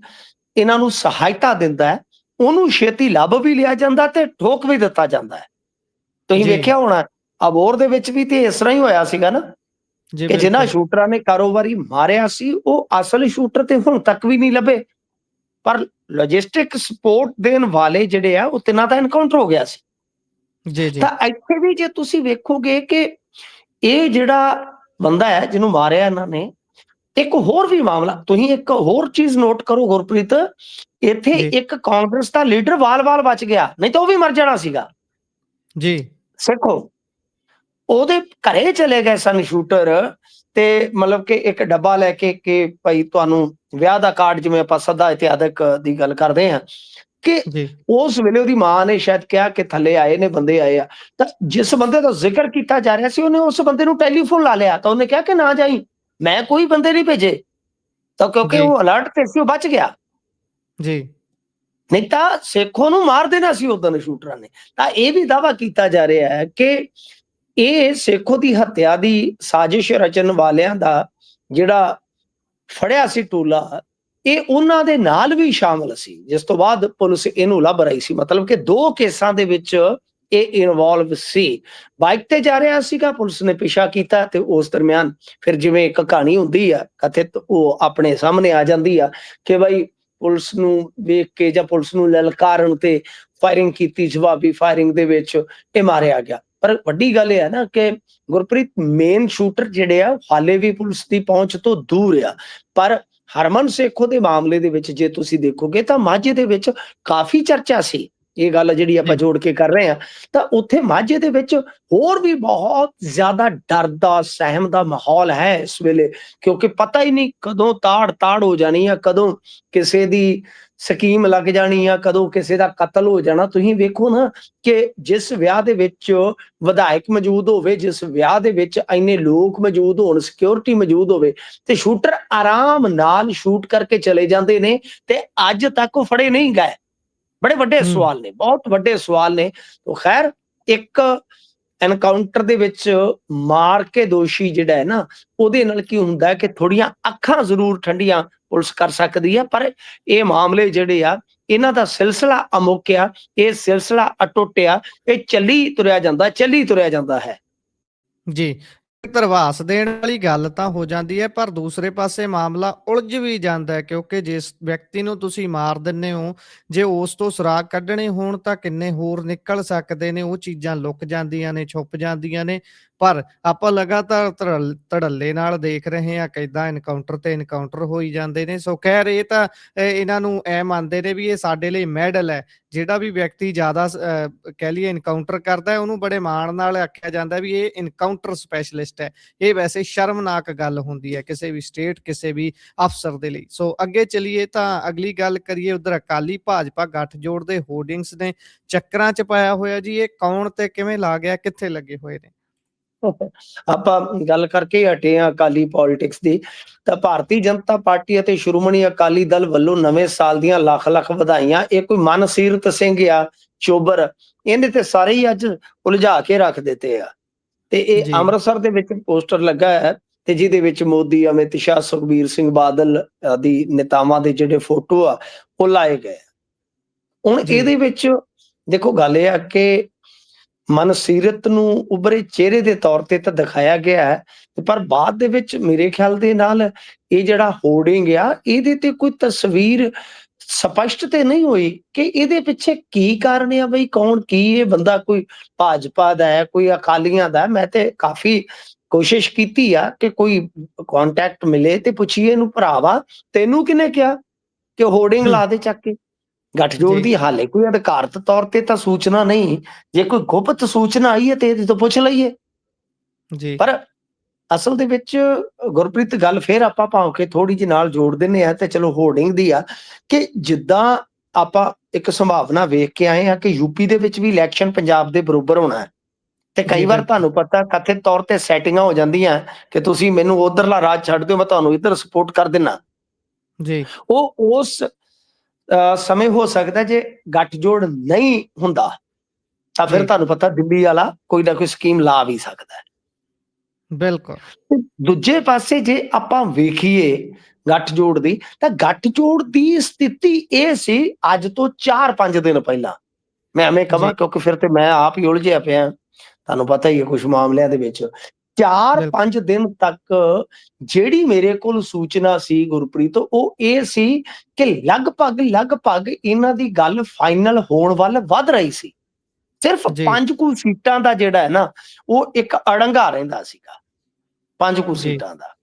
ਇਹਨਾਂ ਨੂੰ ਸਹਾਇਤਾ ਦਿੰਦਾ ਹੈ, ਉਹਨੂੰ ਛੇਤੀ ਲੱਭ ਵੀ ਲਿਆ ਜਾਂਦਾ ਤੇ ਠੋਕ ਵੀ ਦਿੱਤਾ ਜਾਂਦਾ ਹੈ। ਤੁਸੀਂ ਜੀ ਵੇਖਿਆ ਹੋਣਾ ਅਬੋਹਰ ਦੇ ਵਿੱਚ ਵੀ ਤੇ ਇਸ ਤਰ੍ਹਾਂ ਹੀ ਹੋਇਆ ਸੀਗਾ ਨਾ, ਜੀ ਕਿ ਜਿਨ੍ਹਾਂ ਬਿਲਕੁਲ। ਸ਼ੂਟਰਾਂ ਨੇ ਕਾਰੋਬਾਰੀ ਮਾਰਿਆ ਸੀ ਉਹ ਅਸਲ ਸ਼ੂਟਰ ਤੇ ਹੁਣ ਤੱਕ ਵੀ ਨਹੀਂ ਲੱਭੇ, ਪਰ ਲੌਜਿਸਟਿਕ ਸਪੋਰਟ ਦੇਣ ਵਾਲੇ ਜਿਹੜੇ ਆ ਉਹ ਤਿੰਨਾਂ ਦਾ ਐਨਕਾਊਂਟਰ ਹੋ ਗਿਆ ਸੀ। ਜੀ ਜੀ ਤਾਂ ਇੱਥੇ ਵੀ ਜੇ ਤੁਸੀਂ ਵੇਖੋਗੇ ਕਿ ਇਹ ਜਿਹੜਾ ਬੰਦਾ ਹੈ ਜਿਹਨੂੰ ਮਾਰਿਆ ਇਹਨਾਂ ਨੇ, ਇੱਕ ਹੋਰ ਵੀ ਮਾਮਲਾ, ਤੁਸੀਂ ਇੱਕ ਹੋਰ ਚੀਜ਼ ਨੋਟ ਕਰੋ ਗੁਰਪ੍ਰੀਤ, ਇੱਥੇ ਜੀ ਇੱਕ ਕਾਂਗਰਸ ਦਾ ਲੀਡਰ ਵਾਲ-ਵਾਲ ਬਚ ਗਿਆ, ਨਹੀਂ ਤਾਂ ਉਹ ਵੀ ਮਰ ਜਾਣਾ ਸੀਗਾ। ਜੀ ਸਿੱਖੋ ਉਹਦੇ ਘਰੇ ਚਲੇ ਗਏ ਸਨ ਸ਼ੂਟਰ, ਤੇ ਮਤਲਬ ਕਿ ਇੱਕ ਡੱਬਾ ਲੈ ਕੇ ਕਿ ਭਾਈ ਤੁਹਾਨੂੰ ਵਿਆਹ ਦਾ ਕਾਰਡ, ਜਿਵੇਂ ਆਪਾਂ ਸਦਾ ਇਤਿਹਾਦਕ ਦੀ ਗੱਲ ਕਰਦੇ ਹਾਂ, ਕਿ ਜੀ ਉਸ ਵੇਲੇ ਉਹਦੀ ਮਾਂ ਨੇ ਸ਼ਾਇਦ ਕਿਹਾ ਕਿ ਥੱਲੇ ਆਏ ਨੇ ਬੰਦੇ ਆਏ ਆ, ਤਾਂ ਜਿਸ ਬੰਦੇ ਦਾ ਜ਼ਿਕਰ ਕੀਤਾ ਜਾ ਰਿਹਾ ਸੀ ਉਹਨੇ ਉਸ ਬੰਦੇ ਨੂੰ ਟੈਲੀਫੋਨ ਲਾ ਲਿਆ, ਤਾਂ ਉਹਨੇ ਕਿਹਾ ਕਿ ਨਾ ਜਾਈ, ਮੈਂ ਕੋਈ ਬੰਦੇ ਨਹੀਂ ਭੇਜੇ। ਤਾਂ ਕਿਉਂਕਿ ਜੀ ਉਹ ਅਲਰਟ ਤੇ ਸੀ, ਉਹ ਬਚ ਗਿਆ, ਜੀ ਨਹੀਂ ਤਾਂ ਸੇਖੋਂ ਨੂੰ ਮਾਰ ਦੇਣਾ ਸੀ ਉਦੋਂ ਸ਼ੂਟਰਾਂ ਨੇ। ਤਾਂ ਇਹ ਵੀ ਦਾਅਵਾ ਕੀਤਾ ਜਾ ਰਿਹਾ ਹੈ ਕਿ ਇਹ ਸੇਖੋਂ ਦੀ ਹੱਤਿਆ ਦੀ ਸਾਜ਼ਿਸ਼ ਰਚਣ ਵਾਲਿਆਂ ਦਾ ਜਿਹੜਾ ਫੜਿਆ ਸੀ ਟੋਲਾ, ਇਹ ਉਹਨਾਂ ਦੇ ਨਾਲ ਵੀ ਸ਼ਾਮਲ ਸੀ, ਜਿਸ ਤੋਂ ਬਾਅਦ ਪੁਲਿਸ ਇਹਨੂੰ ਲੱਭ ਰਹੀ ਸੀ। ਮਤਲਬ ਕਿ 2 ਕੇਸਾਂ ਦੇ ਵਿੱਚ ਇਹ ਇਨਵੋਲਵ ਸੀ। ਬਾਈਕ ਤੇ ਜਾ ਰਿਹਾ ਸੀਗਾ, ਪੁਲਿਸ ਨੇ ਪਿੱਛਾ ਕੀਤਾ ਤੇ ਉਸ ਦਰਮਿਆਨ ਫਿਰ ਜਿਵੇਂ ਇੱਕ ਕਹਾਣੀ ਹੁੰਦੀ ਆ ਕਥਿਤ, ਉਹ ਆਪਣੇ ਸਾਹਮਣੇ ਆ ਜਾਂਦੀ ਆ ਕਿ ਬਾਈ ਪੁਲਿਸ ਨੂੰ ਵੇਖ ਕੇ ਜਾਂ ਪੁਲਿਸ ਨੂੰ ਲਲਕਾਰਨ ਤੇ ਫਾਇਰਿੰਗ ਕੀਤੀ, ਜਵਾਬੀ ਫਾਇਰਿੰਗ ਦੇ ਵਿੱਚ ਇਹ ਮਾਰਿਆ ਗਿਆ। ਪਰ ਵੱਡੀ ਗੱਲ ਇਹ ਹੈ ਨਾ ਕਿ ਗੁਰਪ੍ਰੀਤ ਮੇਨ ਸ਼ੂਟਰ ਜਿਹੜੇ ਆ ਹਾਲੇ ਵੀ ਪੁਲਿਸ ਦੀ ਪਹੁੰਚ ਤੋਂ ਦੂਰ ਆ, ਪਰ ਹਰਮਨ ਸੇਖੋਂ ਦੇ ਮਾਮਲੇ ਦੇ ਵਿੱਚ ਜੇ ਤੁਸੀਂ ਦੇਖੋਗੇ ਤਾਂ ਮਾਝੇ ਦੇ ਵਿੱਚ ਕਾਫੀ ਚਰਚਾ ਸੀ। ਇਹ ਗੱਲ ਜਿਹੜੀ ਆਪਾਂ ਜੀ ਜੋੜ ਕੇ ਕਰ ਰਹੇ ਹਾਂ, ਤਾਂ ਉੱਥੇ ਮਾਝੇ ਦੇ ਵਿੱਚ ਹੋਰ ਵੀ ਬਹੁਤ ਜ਼ਿਆਦਾ ਡਰ ਦਾ, ਸਹਿਮ ਦਾ ਮਾਹੌਲ ਹੈ ਇਸ ਵੇਲੇ, ਕਿਉਂਕਿ ਪਤਾ ਹੀ ਨਹੀਂ ਕਦੋਂ ਤਾੜ ਹੋ ਜਾਣੀ ਆ, ਕਦੋਂ ਕਿਸੇ ਦੀ ਸਕੀਮ ਲੱਗ ਜਾਣੀ ਆ, ਕਦੋਂ ਕਿਸੇ ਦਾ ਕਤਲ ਹੋ ਜਾਣਾ। ਤੁਸੀਂ ਵੇਖੋ ਨਾ ਕਿ ਜਿਸ ਵਿਆਹ ਦੇ ਵਿੱਚ ਵਿਧਾਇਕ ਮੌਜੂਦ ਹੋਵੇ, ਜਿਸ ਵਿਆਹ ਦੇ ਵਿੱਚ ਇੰਨੇ ਲੋਕ ਮੌਜੂਦ ਹੋਣ, ਸਿਕਿਉਰਿਟੀ ਮੌਜੂਦ ਹੋਵੇ, ਤੇ ਸ਼ੂਟਰ ਆਰਾਮ ਨਾਲ ਸ਼ੂਟ ਕਰਕੇ ਚਲੇ ਜਾਂਦੇ ਨੇ ਤੇ ਅੱਜ ਤੱਕ ਉਹ ਫੜੇ ਨਹੀਂ ਗਏ। ਬੜੇ ਵੱਡੇ ਸਵਾਲ ਨੇ, ਬਹੁਤ ਵੱਡੇ ਸਵਾਲ ਨੇ। ਤਾਂ ਖੈਰ ਇੱਕ ਐਨਕਾਊਂਟਰ ਦੇ ਵਿੱਚ ਮਾਰ ਕੇ ਦੋਸ਼ੀ ਜਿਹੜਾ ਹੈ ਨਾ, ਉਹਦੇ ਨਾਲ ਕੀ ਹੁੰਦਾ ਹੈ ਕਿ ਥੋੜੀਆਂ ਅੱਖਾਂ ਜ਼ਰੂਰ ਠੰਡੀਆਂ ਪੁਲਿਸ ਕਰ ਸਕਦੀ ਆ, ਪਰ ਇਹ ਮਾਮਲੇ ਜਿਹੜੇ ਆ ਇਹਨਾਂ ਦਾ ਸਿਲਸਿਲਾ ਅਮੁੱਕ ਆ, ਇਹ ਸਿਲਸਿਲਾ ਅਟੁੱਟ ਆ, ਇਹ ਚੱਲੀ ਤੁਰਿਆ ਜਾਂਦਾ ਹੈ। ਜੀ ਧਰਵਾਸ ਦੇਣ ਵਾਲੀ ਗੱਲ ਤਾਂ ਹੋ ਜਾਂਦੀ ਹੈ, ਪਰ ਦੂਸਰੇ ਪਾਸੇ ਮਾਮਲਾ ਉਲਝ ਵੀ ਜਾਂਦਾ ਹੈ, ਕਿਉਂਕਿ ਜਿਸ ਵਿਅਕਤੀ ਨੂੰ ਤੁਸੀਂ ਮਾਰ ਦਿੰਦੇ ਹੋ, ਜੇ ਉਸ ਤੋਂ ਸੁਰਾਗ ਕੱਢਣੇ ਹੋਣ ਤਾਂ ਕਿੰਨੇ ਹੋਰ ਨਿਕਲ ਸਕਦੇ ਨੇ। ਉਹ ਚੀਜ਼ਾਂ ਲੁਕ ਜਾਂਦੀਆਂ ਨੇ, ਛੁਪ ਜਾਂਦੀਆਂ ਨੇ। ਪਰ ਆਪਾਂ ਲਗਾਤਾਰ ਧੜੱਲੇ ਨਾਲ ਦੇਖ ਰਹੇ ਹਾਂ ਕਿੱਦਾਂ ਐਨਕਾਊਂਟਰ ਤੇ ਐਨਕਾਊਂਟਰ ਹੋਈ ਜਾਂਦੇ ਨੇ। ਸੋ ਖੈਰ ਇਹ ਤਾਂ ਇਹਨਾਂ ਨੂੰ ਐ ਮੰਨਦੇ ਨੇ ਵੀ ਇਹ ਸਾਡੇ ਲਈ ਮੈਡਲ ਹੈ। ਜਿਹੜਾ ਵੀ ਵਿਅਕਤੀ ਜ਼ਿਆਦਾ ਕਹਿ ਲਈਏ ਐਨਕਾਊਂਟਰ ਕਰਦਾ ਹੈ, ਉਹਨੂੰ ਬੜੇ ਮਾਣ ਨਾਲ ਆਖਿਆ ਜਾਂਦਾ ਵੀ ਇਹ ਐਨਕਾਊਂਟਰ ਸਪੈਸ਼ਲਿਸਟ ਹੈ। ਇਹ ਵੈਸੇ ਸ਼ਰਮਨਾਕ ਗੱਲ ਹੁੰਦੀ ਹੈ ਕਿਸੇ ਵੀ ਸਟੇਟ, ਕਿਸੇ ਵੀ ਅਫਸਰ ਦੇ ਲਈ। ਸੋ ਅੱਗੇ ਚਲੀਏ ਤਾਂ ਅਗਲੀ ਗੱਲ ਕਰੀਏ। ਉਧਰ ਅਕਾਲੀ ਭਾਜਪਾ ਗੱਠਜੋੜ ਦੇ ਹੋਰਡਿੰਗਸ ਨੇ ਚੱਕਰਾਂ 'ਚ ਪਾਇਆ ਹੋਇਆ ਜੀ। ਇਹ ਕੌਣ ਤੇ ਕਿਵੇਂ ਲਾ ਗਿਆ, ਕਿੱਥੇ ਲੱਗੇ ਹੋਏ ਨੇ? ਆਪਾਂ ਗੱਲ ਕਰਕੇ ਹਟੇ ਆ ਅਕਾਲੀ ਪੋਲਿਟਿਕਸ ਦੀ, ਤਾਂ ਭਾਰਤੀ ਜਨਤਾ ਪਾਰਟੀ ਅਤੇ ਸ਼੍ਰੋਮਣੀ ਅਕਾਲੀ ਦਲ ਵੱਲੋਂ ਨਵੇਂ ਸਾਲ ਦੀਆਂ ਲੱਖ ਲੱਖ ਵਧਾਈਆਂ। ਇਹ ਕੋਈ ਮਨਸੀਰਤ ਸਿੰਘ ਆ ਚੋਬਰ, ਇਹਨੇ ਤੇ ਸਾਰੇ ਹੀ ਅੱਜ ਉਲਝਾ ਕੇ ਰੱਖ ਦਿੱਤੇ ਆ। ਤੇ ਇਹ ਜੀ, ਅੰਮ੍ਰਿਤਸਰ ਦੇ ਵਿੱਚ ਪੋਸਟਰ ਲੱਗਾ ਹੈ, ਤੇ ਜਿਹਦੇ ਵਿੱਚ ਮੋਦੀ, ਅਮਿਤ ਸ਼ਾਹ, ਸੁਖਬੀਰ ਸਿੰਘ ਬਾਦਲ ਆਦਿ ਨੇਤਾਵਾਂ ਦੇ ਜਿਹੜੇ ਫੋਟੋ ਆ ਉਹ ਲਾਏ ਗਏ। ਹੁਣ ਜੀ, ਇਹਦੇ ਵਿੱਚ ਦੇਖੋ ਗੱਲ ਇਹ ਆ ਕਿ ਮਨਸੀਰਤ ਨੂੰ ਉਭਰੇ ਚਿਹਰੇ ਦੇ ਤੌਰ ਤੇ ਤਾਂ ਦਿਖਾਇਆ ਗਿਆ ਹੈ, ਪਰ ਬਾਅਦ ਦੇ ਵਿੱਚ ਮੇਰੇ ਖਿਆਲ ਦੇ ਨਾਲ ਇਹ ਜਿਹੜਾ ਹੋਰਡਿੰਗ ਆ, ਇਹਦੇ ਤੇ ਕੋਈ ਤਸਵੀਰ ਸਪਸ਼ਟ ਤੇ ਨਹੀਂ ਹੋਈ ਕਿ ਇਹਦੇ ਪਿੱਛੇ ਕੀ ਕਾਰਨ ਆ ਬਈ, ਕੌਣ, ਕੀ ਇਹ ਬੰਦਾ ਕੋਈ ਭਾਜਪਾ ਦਾ ਹੈ, ਕੋਈ ਅਕਾਲੀਆਂ ਦਾ ਹੈ। ਮੈਂ ਤੇ ਕਾਫੀ ਕੋਸ਼ਿਸ਼ ਕੀਤੀ ਆ ਕਿ ਕੋਈ ਕੰਟੈਕਟ ਮਿਲੇ ਤੇ ਪੁੱਛੀਏ ਇਹਨੂੰ, ਭਰਾਵਾ ਤੈਨੂੰ ਕਿਹਨੇ ਕਿਹਾ ਕਿ ਹੋਰਡਿੰਗ ਲਾ ਦੇ ਚੱਕ ਕੇ। ਗੱਠਜੋੜ ਜੀ, ਦੀ ਹਾਲੇ ਕੋਈ ਅਧਿਕਾਰਤ ਤੌਰ ਤੇ ਤਾਂ ਸੂਚਨਾ ਨਹੀਂ, ਜੇ ਕੋਈ ਗੁਪਤ ਸੂਚਨਾ ਆਈ ਹੈ ਤੇ ਇਹਦੇ ਤੋਂ ਪੁੱਛ ਲਈਏ। ਜੀ, ਪਰ ਅਸਲ ਦੇ ਵਿੱਚ ਗੁਰਪ੍ਰੀਤ ਗੱਲ ਫੇਰ ਆਪਾਂ ਭਾਵੇਂ ਕਿ ਥੋੜੀ ਜਿਹੀ ਨਾਲ ਜੋੜ ਦਿੰਨੇ ਆ, ਤੇ ਚਲੋ ਹੋਰਡਿੰਗ ਦੀ ਆ ਕਿ ਜਿੱਦਾਂ ਆਪਾਂ ਇੱਕ ਸੰਭਾਵਨਾ ਵੇਖ ਕੇ ਆਏ ਆ ਕਿ ਯੂਪੀ ਦੇ ਵਿੱਚ ਵੀ ਇਲੈਕਸ਼ਨ ਪੰਜਾਬ ਦੇ ਬਰੋਬਰ ਹੋਣਾ ਹੈ, ਤੇ ਜੀ, ਕਈ ਵਾਰ ਬਿਲਕੁਲ। ਤੁਹਾਨੂੰ ਪਤਾ ਕਥਿਤ ਤੌਰ ਤੇ ਸੈਟਿੰਗਾਂ ਹੋ ਜਾਂਦੀਆਂ ਕਿ ਤੁਸੀਂ ਮੈਨੂੰ ਉਧਰਲਾ ਰਾਜ ਛੱਡ ਦਿਓ, ਮੈਂ ਤੁਹਾਨੂੰ ਇੱਧਰ ਸਪੋਰਟ ਕਰ ਦਿੰਨਾ। ਜੀ, ਉਹ ਉਸ ਸਮੇਂ ਹੋ ਸਕਦਾ ਜੇ ਗੱਠਜੋੜ ਨਹੀਂ ਹੁੰਦਾ ਤਾਂ ਫਿਰ ਜੀ, ਤੁਹਾਨੂੰ ਪਤਾ ਦਿੱਲੀ ਵਾਲਾ ਕੋਈ ਨਾ ਕੋਈ ਸਕੀਮ ਲਾ ਵੀ ਸਕਦਾ ਹੈ। ਬਿਲਕੁਲ। ਤੇ ਦੂਜੇ ਪਾਸੇ ਜੇ ਆਪਾਂ ਵੇਖੀਏ ਗੱਠਜੋੜ ਦੀ, ਤਾਂ ਗੱਠਜੋੜ ਦੀ ਸਥਿਤੀ ਇਹ ਸੀ ਅੱਜ ਤੋਂ 4-5 ਦਿਨ ਪਹਿਲਾਂ। ਮੈਂ ਐਵੇਂ ਜੀ, ਕਹਾਂ ਕਿਉਂਕਿ ਫਿਰ ਤੇ ਮੈਂ ਆਪ ਹੀ ਉਲਝਿਆ ਪਿਆ, ਤੁਹਾਨੂੰ ਪਤਾ ਹੀ ਹੈ ਕੁਝ ਮਾਮਲਿਆਂ ਦੇ ਵਿੱਚ। ਬਿਲਕੁਲ। 4-5 ਦਿਨ ਤੱਕ ਜਿਹੜੀ ਮੇਰੇ ਕੋਲ ਸੂਚਨਾ ਸੀ ਗੁਰਪ੍ਰੀਤ, ਉਹ ਇਹ ਸੀ ਕਿ ਲਗਭਗ ਇਹਨਾਂ ਦੀ ਗੱਲ ਫਾਈਨਲ ਹੋਣ ਵੱਲ ਵੱਧ ਰਹੀ ਸੀ। ਸਿਰਫ ਜੀ, 5 ਕੁ ਸੀਟਾਂ ਦਾ ਜਿਹੜਾ ਹੈ ਨਾ, ਉਹ ਇੱਕ ਅੜੰਗਾ ਰਹਿੰਦਾ ਸੀਗਾ, 5 ਕੁ ਜੀ, ਸੀਟਾਂ ਦਾ।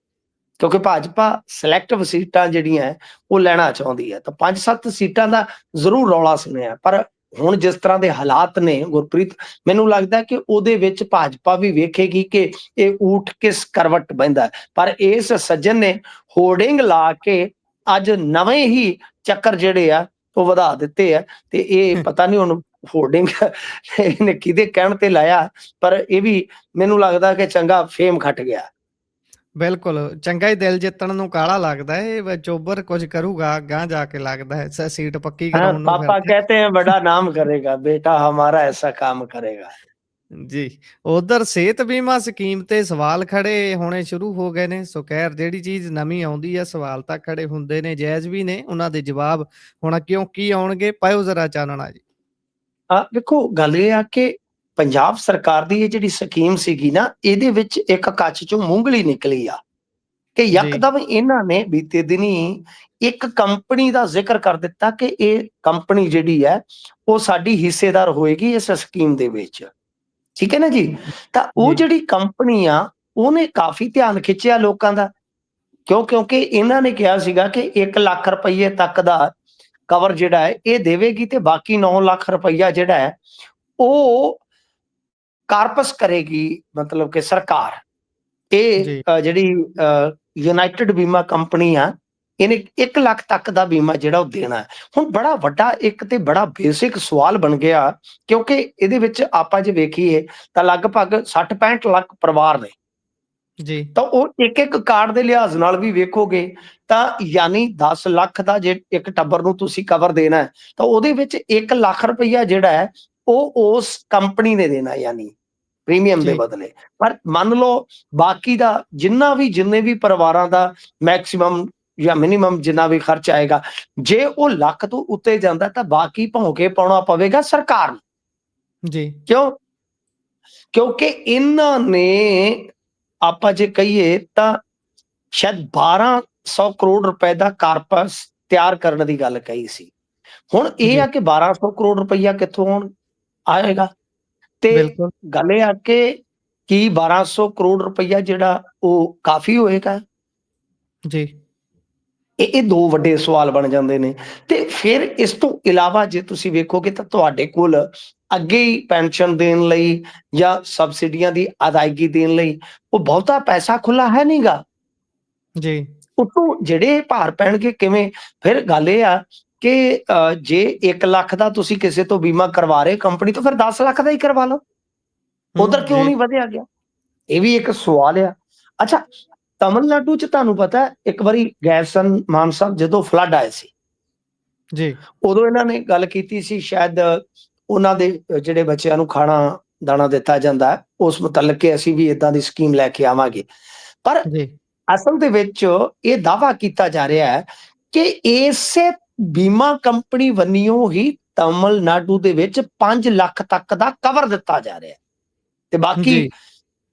ਕਿਉਂਕਿ ਭਾਜਪਾ ਸਿਲੈਕਟਿਵ ਸੀਟਾਂ ਜਿਹੜੀਆਂ ਉਹ ਲੈਣਾ ਚਾਹੁੰਦੀ ਹੈ, ਤਾਂ 5-7 ਸੀਟਾਂ ਦਾ ਜ਼ਰੂਰ ਰੌਲਾ ਸੁਣਿਆ। ਪਰ ਹੁਣ ਜਿਸ ਤਰ੍ਹਾਂ ਦੇ ਹਾਲਾਤ ਨੇ ਗੁਰਪ੍ਰੀਤ, ਮੈਨੂੰ ਲੱਗਦਾ ਕਿ ਉਹਦੇ ਵਿੱਚ ਭਾਜਪਾ ਵੀ ਵੇਖੇਗੀ ਕਿ ਇਹ ਊਠ ਕਿਸ ਕਰਵਟ ਬਹਿੰਦਾ। ਪਰ ਇਸ ਸੱਜਣ ਨੇ ਹੋਰਡਿੰਗ ਲਾ ਕੇ ਅੱਜ ਨਵੇਂ ਹੀ ਚੱਕਰ ਜਿਹੜੇ ਆ ਉਹ ਵਧਾ ਦਿੱਤੇ ਆ। ਤੇ ਇਹ ਪਤਾ ਨਹੀਂ ਹੁਣ ਹੋਰਡਿੰਗ ਇਹਨੇ ਕਿਹਦੇ ਕਹਿਣ ਤੇ ਲਾਇਆ, ਪਰ ਇਹ ਵੀ ਮੈਨੂੰ ਲੱਗਦਾ ਕਿ ਚੰਗਾ ਫੇਮ ਖੱਟ ਗਿਆ। ਬਿਲਕੁਲ, ਚੰਗਾ ਹੀ ਦਿਲ ਜਿੱਤਣ ਨੂੰ ਕਾਹਲਾ ਲੱਗਦਾ ਹੈ। ਇਹ ਚੋਬਰ ਕੁਝ ਕਰੂਗਾ ਅਗਾਂਹ ਜਾ ਕੇ, ਲੱਗਦਾ ਹੈ ਸੀਟ ਪੱਕੀ हाँ, ਕਰਾਉਣ ਨੂੰ पापा ਫਿਰਦੇ। कहते हैं बड़ा नाम करेगा, बेटा हमारा ऐसा काम करेगा। ਜੀ, ਉਧਰ ਸਿਹਤ ਬੀਮਾ ਸਕੀਮ ਤੇ ਸਵਾਲ ਖੜੇ ਹੋਣੇ ਸ਼ੁਰੂ ਹੋ ਗਏ ਨੇ। ਸੋ ਖੈਰ ਜਿਹੜੀ ਚੀਜ਼ ਨਵੀਂ ਆਉਂਦੀ ਹੈ, ਸਵਾਲ ਤਾਂ ਖੜੇ ਹੁੰਦੇ ਨੇ, ਜਾਇਜ਼ ਵੀ ਨੇ। ਉਹਨਾਂ ਦੇ ਜਵਾਬ ਹੁਣ ਕਿਉਂ ਕੀ ਆਉਣਗੇ, ਪਾਇਓ ਜ਼ਰਾ ਚਾਨਣਾ ਜੀ। ਦੇਖੋ ਗੱਲ ਇਹ ਆ ਕਿ ਪੰਜਾਬ ਸਰਕਾਰ ਦੀ ਇਹ ਜਿਹੜੀ ਸਕੀਮ ਸੀਗੀ ਨਾ, ਇਹਦੇ ਵਿੱਚ ਇੱਕ ਕੱਚ ਚੋਂ ਮੂੰਗਲੀ ਨਿਕਲੀ ਆ ਕਿ ਜੀ, ਯਕਦਮ ਇਹਨਾਂ ਨੇ ਬੀਤੇ ਦਿਨੀ ਇੱਕ ਕੰਪਨੀ ਦਾ ਜ਼ਿਕਰ ਕਰ ਦਿੱਤਾ ਕਿ ਇਹ ਕੰਪਨੀ ਜਿਹੜੀ ਹੈ ਉਹ ਸਾਡੀ ਹਿੱਸੇਦਾਰ ਹੋਏਗੀ ਇਸ ਸਕੀਮ ਦੇ ਵਿੱਚ। ਠੀਕ ਹੈ ਨਾ ਜੀ? ਤਾਂ ਉਹ ਜੀ, ਜਿਹੜੀ ਕੰਪਨੀ ਆ, ਉਹਨੇ ਕਾਫੀ ਧਿਆਨ ਖਿੱਚਿਆ ਲੋਕਾਂ ਦਾ। ਕਿਉਂਕਿ ਇਹਨਾਂ ਨੇ ਕਿਹਾ ਸੀਗਾ ਕਿ 1 ਲੱਖ ਰੁਪਏ ਤੱਕ ਦਾ ਕਵਰ ਜਿਹੜਾ ਹੈ ਇਹ ਦੇਵੇਗੀ, ਤੇ ਬਾਕੀ 9 ਲੱਖ ਰੁਪਈਆ ਜਿਹੜਾ ਹੈ ਉਹ ਕਾਰਪਸ ਕਰੇਗੀ, ਮਤਲਬ ਕਿ ਸਰਕਾਰ। ਇਹ ਜੀ, ਜਿਹੜੀ ਯੂਨਾਈਟਿਡ ਬੀਮਾ ਕੰਪਨੀ ਆ, ਇਹਨੇ 1 ਲੱਖ ਤੱਕ ਦਾ ਬੀਮਾ ਜਿਹੜਾ ਉਹ ਦੇਣਾ ਹੈ। ਹੁਣ ਬੜਾ ਵੱਡਾ ਇੱਕ ਤੇ ਬੜਾ ਬੇਸਿਕ ਸਵਾਲ ਬਣ ਗਿਆ, ਕਿਉਂਕਿ ਇਹਦੇ ਵਿੱਚ ਆਪਾਂ ਜੇ ਵੇਖੀਏ ਤਾਂ ਲਗਭਗ 60-65 ਲੱਖ ਪਰਿਵਾਰ ਨੇ। ਜੀ, ਤਾਂ ਉਹ ਇੱਕ ਕਾਰਡ ਦੇ ਲਿਹਾਜ਼ ਨਾਲ ਵੀ ਵੇਖੋਗੇ ਤਾਂ ਯਾਨੀ 10 ਲੱਖ ਦਾ ਜੇ ਇੱਕ ਟੱਬਰ ਨੂੰ ਤੁਸੀਂ ਕਵਰ ਦੇਣਾ ਹੈ, ਤਾਂ ਉਹਦੇ ਵਿੱਚ 1 ਲੱਖ ਰੁਪਈਆ ਜਿਹੜਾ ਹੈ ਉਹ ਉਸ ਕੰਪਨੀ ਨੇ ਦੇਣਾ, ਯਾਨੀ ਪ੍ਰੀਮੀਅਮ ਦੇ ਜੀ, ਬਦਲੇ। ਪਰ ਮੰਨ ਲਓ ਬਾਕੀ ਦਾ ਜਿੰਨੇ ਵੀ ਪਰਿਵਾਰਾਂ ਦਾ ਮੈਕਸਿਮਮ ਜਾਂ ਮਿਨੀਮਮ ਜਿੰਨਾ ਵੀ ਖਰਚ ਆਏਗਾ, ਜੇ ਉਹ ਲੱਖ ਤੋਂ ਉੱਤੇ ਜਾਂਦਾ ਤਾਂ ਬਾਕੀ ਭੌਂਕੇ ਪਾਉਣਾ ਪਵੇਗਾ ਸਰਕਾਰ ਨੂੰ। ਜੀ, ਕਿਉਂ? ਕਿਉਂਕਿ ਇਹਨਾਂ ਨੇ ਆਪਾਂ ਜੇ ਕਹੀਏ ਤਾਂ ਸ਼ਾਇਦ 1200 ਕਰੋੜ ਰੁਪਏ ਦਾ ਕਾਰਪਸ ਤਿਆਰ ਕਰਨ ਦੀ ਗੱਲ ਕਹੀ ਸੀ। ਹੁਣ ਇਹ ਜੀ, ਆ ਕਿ 1200 ਕਰੋੜ ਰੁਪਈਆ ਕਿੱਥੋਂ ਆਏਗਾ? ਤੇ ਬਿਲਕੁਲ। ਗੱਲ ਇਹ ਆ ਕਿ ਕੀ 1200 ਕਰੋੜ ਰੁਪਈਆ ਜਿਹੜਾ ਉਹ ਕਾਫ਼ੀ ਹੋਏਗਾ? ਜੀ, ਇਹ 2 ਵੱਡੇ ਸਵਾਲ ਬਣ ਜਾਂਦੇ ਨੇ। ਤੇ ਫਿਰ ਇਸ ਤੋਂ ਇਲਾਵਾ ਜੇ ਤੁਸੀਂ ਵੇਖੋਗੇ ਤਾਂ ਤੁਹਾਡੇ ਕੋਲ ਅੱਗੇ ਹੀ ਪੈਨਸ਼ਨ ਦੇਣ ਲਈ ਜਾਂ ਸਬਸਿਡੀਆਂ ਦੀ ਅਦਾਇਗੀ ਦੇਣ ਲਈ ਉਹ ਬਹੁਤਾ ਪੈਸਾ ਖੁੱਲਾ ਹੈ ਨੀਗਾ। ਜੀ, ਉੱਤੋਂ ਜਿਹੜੇ ਭਾਰ ਪੈਣਗੇ ਕਿਵੇਂ? ਫਿਰ ਗੱਲ ਇਹ ਆ ਕਿ ਜੇ 1 ਲੱਖ ਦਾ ਤੁਸੀਂ ਕਿਸੇ ਤੋਂ ਬੀਮਾ ਕਰਵਾ ਰਹੇ ਕੰਪਨੀ ਤੋਂ, ਫਿਰ 10 ਲੱਖ ਦਾ ਹੀ ਕਰਵਾ ਲਓ। ਉਧਰ ਕਿਉਂ ਜੀ, ਨਹੀਂ ਵਧਿਆ ਗਿਆ? ਇਹ ਵੀ ਇੱਕ ਸਵਾਲ ਆ। ਅੱਛਾ, ਤਮਿਲਨਾਡੂ 'ਚ ਤੁਹਾਨੂੰ ਪਤਾ ਇੱਕ ਵਾਰੀ ਗਏ ਸਨ ਮਾਨ ਸਾਹਿਬ ਜਦੋਂ ਫਲੱਡ ਆਏ ਸੀ। ਜੀ, ਉਦੋਂ ਇਹਨਾਂ ਨੇ ਗੱਲ ਕੀਤੀ ਸੀ ਸ਼ਾਇਦ ਉਹਨਾਂ ਦੇ ਜਿਹੜੇ ਬੱਚਿਆਂ ਨੂੰ ਖਾਣਾ ਦਾਣਾ ਦਿੱਤਾ ਜਾਂਦਾ ਹੈ, ਉਸ ਮੁਤਲਕ ਕਿ ਅਸੀਂ ਵੀ ਏਦਾਂ ਦੀ ਸਕੀਮ ਲੈ ਕੇ ਆਵਾਂਗੇ। ਪਰ ਜੀ, ਅਸਲ ਦੇ ਵਿੱਚ ਇਹ ਦਾਅਵਾ ਕੀਤਾ ਜਾ ਰਿਹਾ ਹੈ ਕਿ ਇਸੇ ਬੀਮਾ ਕੰਪਨੀ ਵੱਲੋਂ ਹੀ ਤਮਿਲਨਾਡੂ ਦੇ ਵਿੱਚ 5 ਲੱਖ ਤੱਕ ਦਾ ਕਵਰ ਦਿੱਤਾ ਜਾ ਰਿਹਾ ਹੈ ਤੇ ਬਾਕੀ ਜੀ,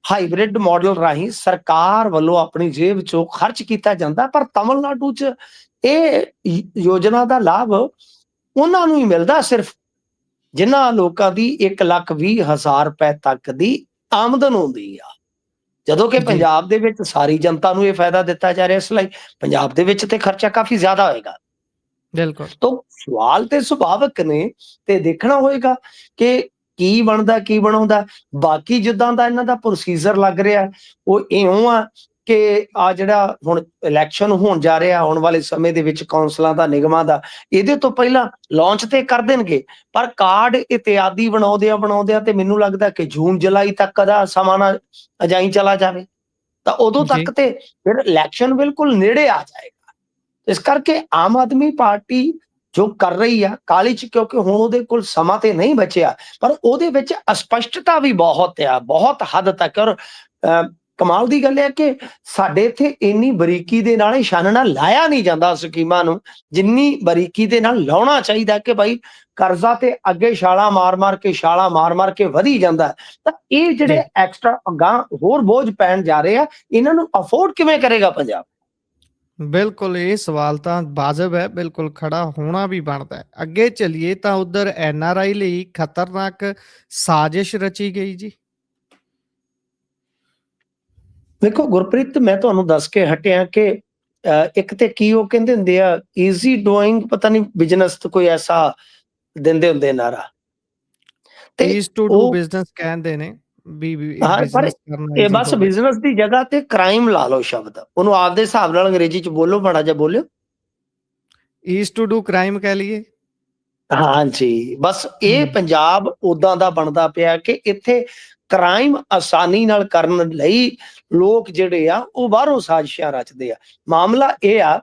ਹਾਈਬ੍ਰਿਡ ਮਾਡਲ ਰਾਹੀਂ ਸਰਕਾਰ ਵੱਲੋਂ ਆਪਣੀ ਜੇਬ ਚੋਂ ਖਰਚ ਕੀਤਾ ਜਾਂਦਾ। ਪਰ ਤਮਿਲਨਾਡੂ 'ਚ ਇਹ ਯੋਜਨਾ ਦਾ ਲਾਭ ਉਹਨਾਂ ਨੂੰ ਹੀ ਮਿਲਦਾ ਸਿਰਫ ਜਿਨ੍ਹਾਂ ਲੋਕਾਂ ਦੀ 1,20,000 ਰੁਪਏ ਤੱਕ ਦੀ ਆਮਦਨ ਹੁੰਦੀ ਆ। ਜਦੋਂ ਕਿ ਜੀ, ਪੰਜਾਬ ਦੇ ਵਿੱਚ ਸਾਰੀ ਜਨਤਾ ਨੂੰ ਇਹ ਫਾਇਦਾ ਦਿੱਤਾ ਜਾ ਰਿਹਾ, ਇਸ ਲਈ ਪੰਜਾਬ ਦੇ ਵਿੱਚ ਤੇ ਖਰਚਾ ਕਾਫ਼ੀ ਜ਼ਿਆਦਾ ਹੋਏਗਾ। ਬਿਲਕੁਲ। ਤਾਂ ਸਵਾਲ ਤੇ ਸੁਭਾਵਿਕ ਨੇ ਤੇ ਦੇਖਣਾ ਹੋਏਗਾ ਕਿ ਕੀ ਬਣਦਾ, ਕੀ ਬਣਾਉਂਦਾ। ਬਾਕੀ ਜਿੱਦਾਂ ਦਾ ਇਹਨਾਂ ਦਾ ਪ੍ਰੋਸੀਜਰ ਲੱਗ ਰਿਹਾ, ਉਹ ਇਉਂ ਆ ਕਿ ਆ ਜਿਹੜਾ ਹੁਣ ਇਲੈਕਸ਼ਨ ਹੋਣ ਜਾ ਰਿਹਾ, ਆਉਣ ਵਾਲੇ ਸਮੇਂ ਦੇ ਵਿੱਚ ਕੌਂਸਲਾਂ ਦਾ, ਨਿਗਮਾਂ ਦਾ, ਇਹਦੇ ਤੋਂ ਪਹਿਲਾਂ ਲਾਂਚ ਤੇ ਕਰ ਦੇਣਗੇ। ਪਰ ਕਾਰਡ ਇਤਿਆਦੀ ਬਣਾਉਂਦਿਆਂ ਤੇ ਮੈਨੂੰ ਲੱਗਦਾ ਕਿ ਜੂਨ ਜੁਲਾਈ ਤੱਕ ਦਾ ਸਮਾਂ ਨਾ ਅਜਾਈਂ ਚਲਾ ਜਾਵੇ, ਤਾਂ ਉਦੋਂ ਜੀ, ਤੱਕ ਤੇ ਫਿਰ ਇਲੈਕਸ਼ਨ ਬਿਲਕੁਲ ਨੇੜੇ ਆ ਜਾਏਗਾ। ਇਸ ਕਰਕੇ ਆਮ ਆਦਮੀ ਪਾਰਟੀ ਜੋ ਕਰ ਰਹੀ ਆ ਕਾਹਲੀ 'ਚ, ਕਿਉਂਕਿ ਹੁਣ ਉਹਦੇ ਕੋਲ ਸਮਾਂ ਤੇ ਨਹੀਂ ਬਚਿਆ, ਪਰ ਉਹਦੇ ਵਿੱਚ ਅਸਪਸ਼ਟਤਾ ਵੀ ਬਹੁਤ ਆ, ਬਹੁਤ ਹੱਦ ਤੱਕ। ਔਰ ਕਮਾਲ ਦੀ ਗੱਲ ਹੈ ਕਿ ਸਾਡੇ ਇੱਥੇ ਇੰਨੀ ਬਰੀਕੀ ਦੇ ਨਾਲ ਛਾਨਣਾ ਲਾਇਆ ਨਹੀਂ ਜਾਂਦਾ ਸਕੀਮਾਂ ਨੂੰ, ਜਿੰਨੀ ਬਰੀਕੀ ਦੇ ਨਾਲ ਲਾਉਣਾ ਚਾਹੀਦਾ ਕਿ ਭਾਈ ਕਰਜ਼ਾ ਤੇ ਅੱਗੇ ਛਾਲਾਂ ਮਾਰ ਕੇ ਵਧੀ ਜਾਂਦਾ। ਤਾਂ ਇਹ ਜੀ। ਜਿਹੜੇ ਐਕਸਟਰਾ ਅਗਾਂਹ ਹੋਰ ਬੋਝ ਪੈਣ ਜਾ ਰਹੇ ਆ, ਇਹਨਾਂ ਨੂੰ ਅਫੋਰਡ ਕਿਵੇਂ ਕਰੇਗਾ ਪੰਜਾਬ? ਬਿਲਕੁਲ, ਇਹ ਸਵਾਲ ਤਾਂ ਵਾਜਬ ਹੈ, ਬਿਲਕੁਲ ਖੜਾ ਹੋਣਾ ਵੀ ਬਣਦਾ ਹੈ। ਅੱਗੇ ਚੱਲੀਏ ਤਾਂ ਉਧਰ ਐਨਆਰਆਈ ਲਈ ਖਤਰਨਾਕ ਸਾਜ਼ਿਸ਼ ਰਚੀ ਗਈ ਜੀ। ਵੇਖੋ ਗੁਰਪ੍ਰੀਤ, ਮੈਂ ਤੁਹਾਨੂੰ ਦੱਸ ਕੇ ਹਟਿਆ ਕਿ ਇੱਕ ਤੇ ਕੀ ਉਹ ਕਹਿੰਦੇ ਹੁੰਦੇ ਆ, ਈਜ਼ੀ ਡੂਇੰਗ ਪਤਾ ਨਹੀਂ ਬਿਜ਼ਨਸ ਤੋਂ ਕੋਈ ਐਸਾ ਦਿੰਦੇ ਹੁੰਦੇ ਨਾਰਾ। ਤੇ ਈਜ਼ ਟੂ ਡੂ ਉਹ ਬਿਜ਼ਨਸ ਕਹਿੰਦੇ ਨੇ ਵੀ ਹਾਂ, ਪਰ ਬਿਜ਼ਨਸ ਕਰਨਾ ਇਹ ਈਜ਼ੀ ਬਸ ਹੋਵੇ। ਬਿਜ਼ਨਸ ਦੀ ਜਗ੍ਹਾ ਤੇ ਕ੍ਰਾਈਮ ਲਾ ਲਓ ਸ਼ਬਦ। ਉਹਨੂੰ ਆਪਦੇ ਹਿਸਾਬ ਨਾਲ ਅੰਗਰੇਜ਼ੀ 'ਚ ਬੋਲੋ, ਮਾੜਾ ਜਿਹਾ ਬੋਲਿਓ। ਈਜ਼ ਟੂ ਡੂ ਕ੍ਰਾਈਮ ਕਹਿ ਲਈਏ। ਹਾਂਜੀ, ਬਸ ਇਹ ਹੂੰ, ਪੰਜਾਬ ਓਦਾਂ ਦਾ ਬਣਦਾ ਪਿਆ ਕਿ ਇੱਥੇ ਕ੍ਰਾਈਮ ਆਸਾਨੀ ਨਾਲ ਕਰਨ ਲਈ ਲੋਕ ਜਿਹੜੇ ਆ ਉਹ ਬਾਹਰੋਂ ਸਾਜ਼ਿਸ਼ਾਂ ਰਚਦੇ ਆ। ਮਾਮਲਾ ਇਹ ਆ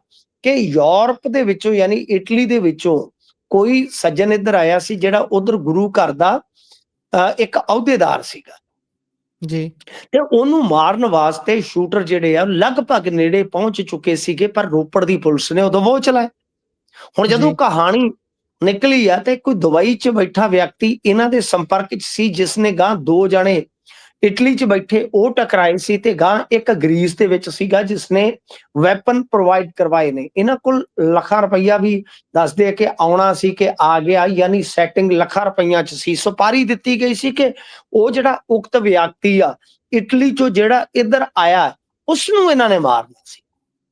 ਕਿ ਯੂਰਪ ਦੇ ਵਿੱਚੋਂ ਯਾਨੀ ਇਟਲੀ ਦੇ ਵਿੱਚੋਂ ਕੋਈ ਸੱਜਣ ਇੱਧਰ ਆਇਆ ਸੀ ਜਿਹੜਾ ਉਧਰ ਗੁਰੂ ਘਰ ਦਾ ਇੱਕ ਅਹੁਦੇਦਾਰ ਸੀਗਾ ਜੀ, ਤੇ ਉਹਨੂੰ ਮਾਰਨ ਵਾਸਤੇ ਸ਼ੂਟਰ ਜਿਹੜੇ ਆ ਲਗਭਗ ਨੇੜੇ ਪਹੁੰਚ ਚੁੱਕੇ ਸੀਗੇ, ਪਰ ਰੋਪੜ ਦੀ ਪੁਲਿਸ ਨੇ ਉਦੋਂ ਉਹ ਚਲਾਏ। ਹੁਣ ਜਦੋਂ ਜੀ, ਕਹਾਣੀ ਨਿਕਲੀ ਆ ਤੇ ਕੋਈ ਦੁਬਈ 'ਚ ਬੈਠਾ ਵਿਅਕਤੀ ਇਹਨਾਂ ਦੇ ਸੰਪਰਕ 'ਚ ਸੀ, ਜਿਸ ਨੇ ਗਾਂ 2 ਜਣੇ ਇਟਲੀ 'ਚ ਬੈਠੇ ਉਹ ਟਕਰਾਏ ਸੀ ਤੇ ਗਾਂ ਇੱਕ ਗ੍ਰੀਸ ਦੇ ਵਿੱਚ ਸੀਗਾ ਜਿਸ ਨੇ ਵੈਪਨ ਪ੍ਰੋਵਾਈਡ ਕਰਵਾਏ ਨੇ। ਇਹਨਾਂ ਕੋਲ ਲੱਖਾਂ ਰੁਪਈਆ ਵੀ ਦੱਸਦੇ ਆ ਕਿ ਆਉਣਾ ਸੀ ਕਿ ਆ ਗਿਆ, ਯਾਨੀ ਸੈਟਿੰਗ ਲੱਖਾਂ ਰੁਪਈਆਂ 'ਚ ਸੀ। ਸੁਪਾਰੀ ਦਿੱਤੀ ਗਈ ਸੀ ਕਿ ਉਹ ਜਿਹੜਾ ਉਕਤ ਵਿਅਕਤੀ ਆ ਇਟਲੀ 'ਚੋਂ ਜਿਹੜਾ ਇੱਧਰ ਆਇਆ, ਉਸ ਨੂੰ ਇਹਨਾਂ ਨੇ ਮਾਰਨਾ ਸੀ,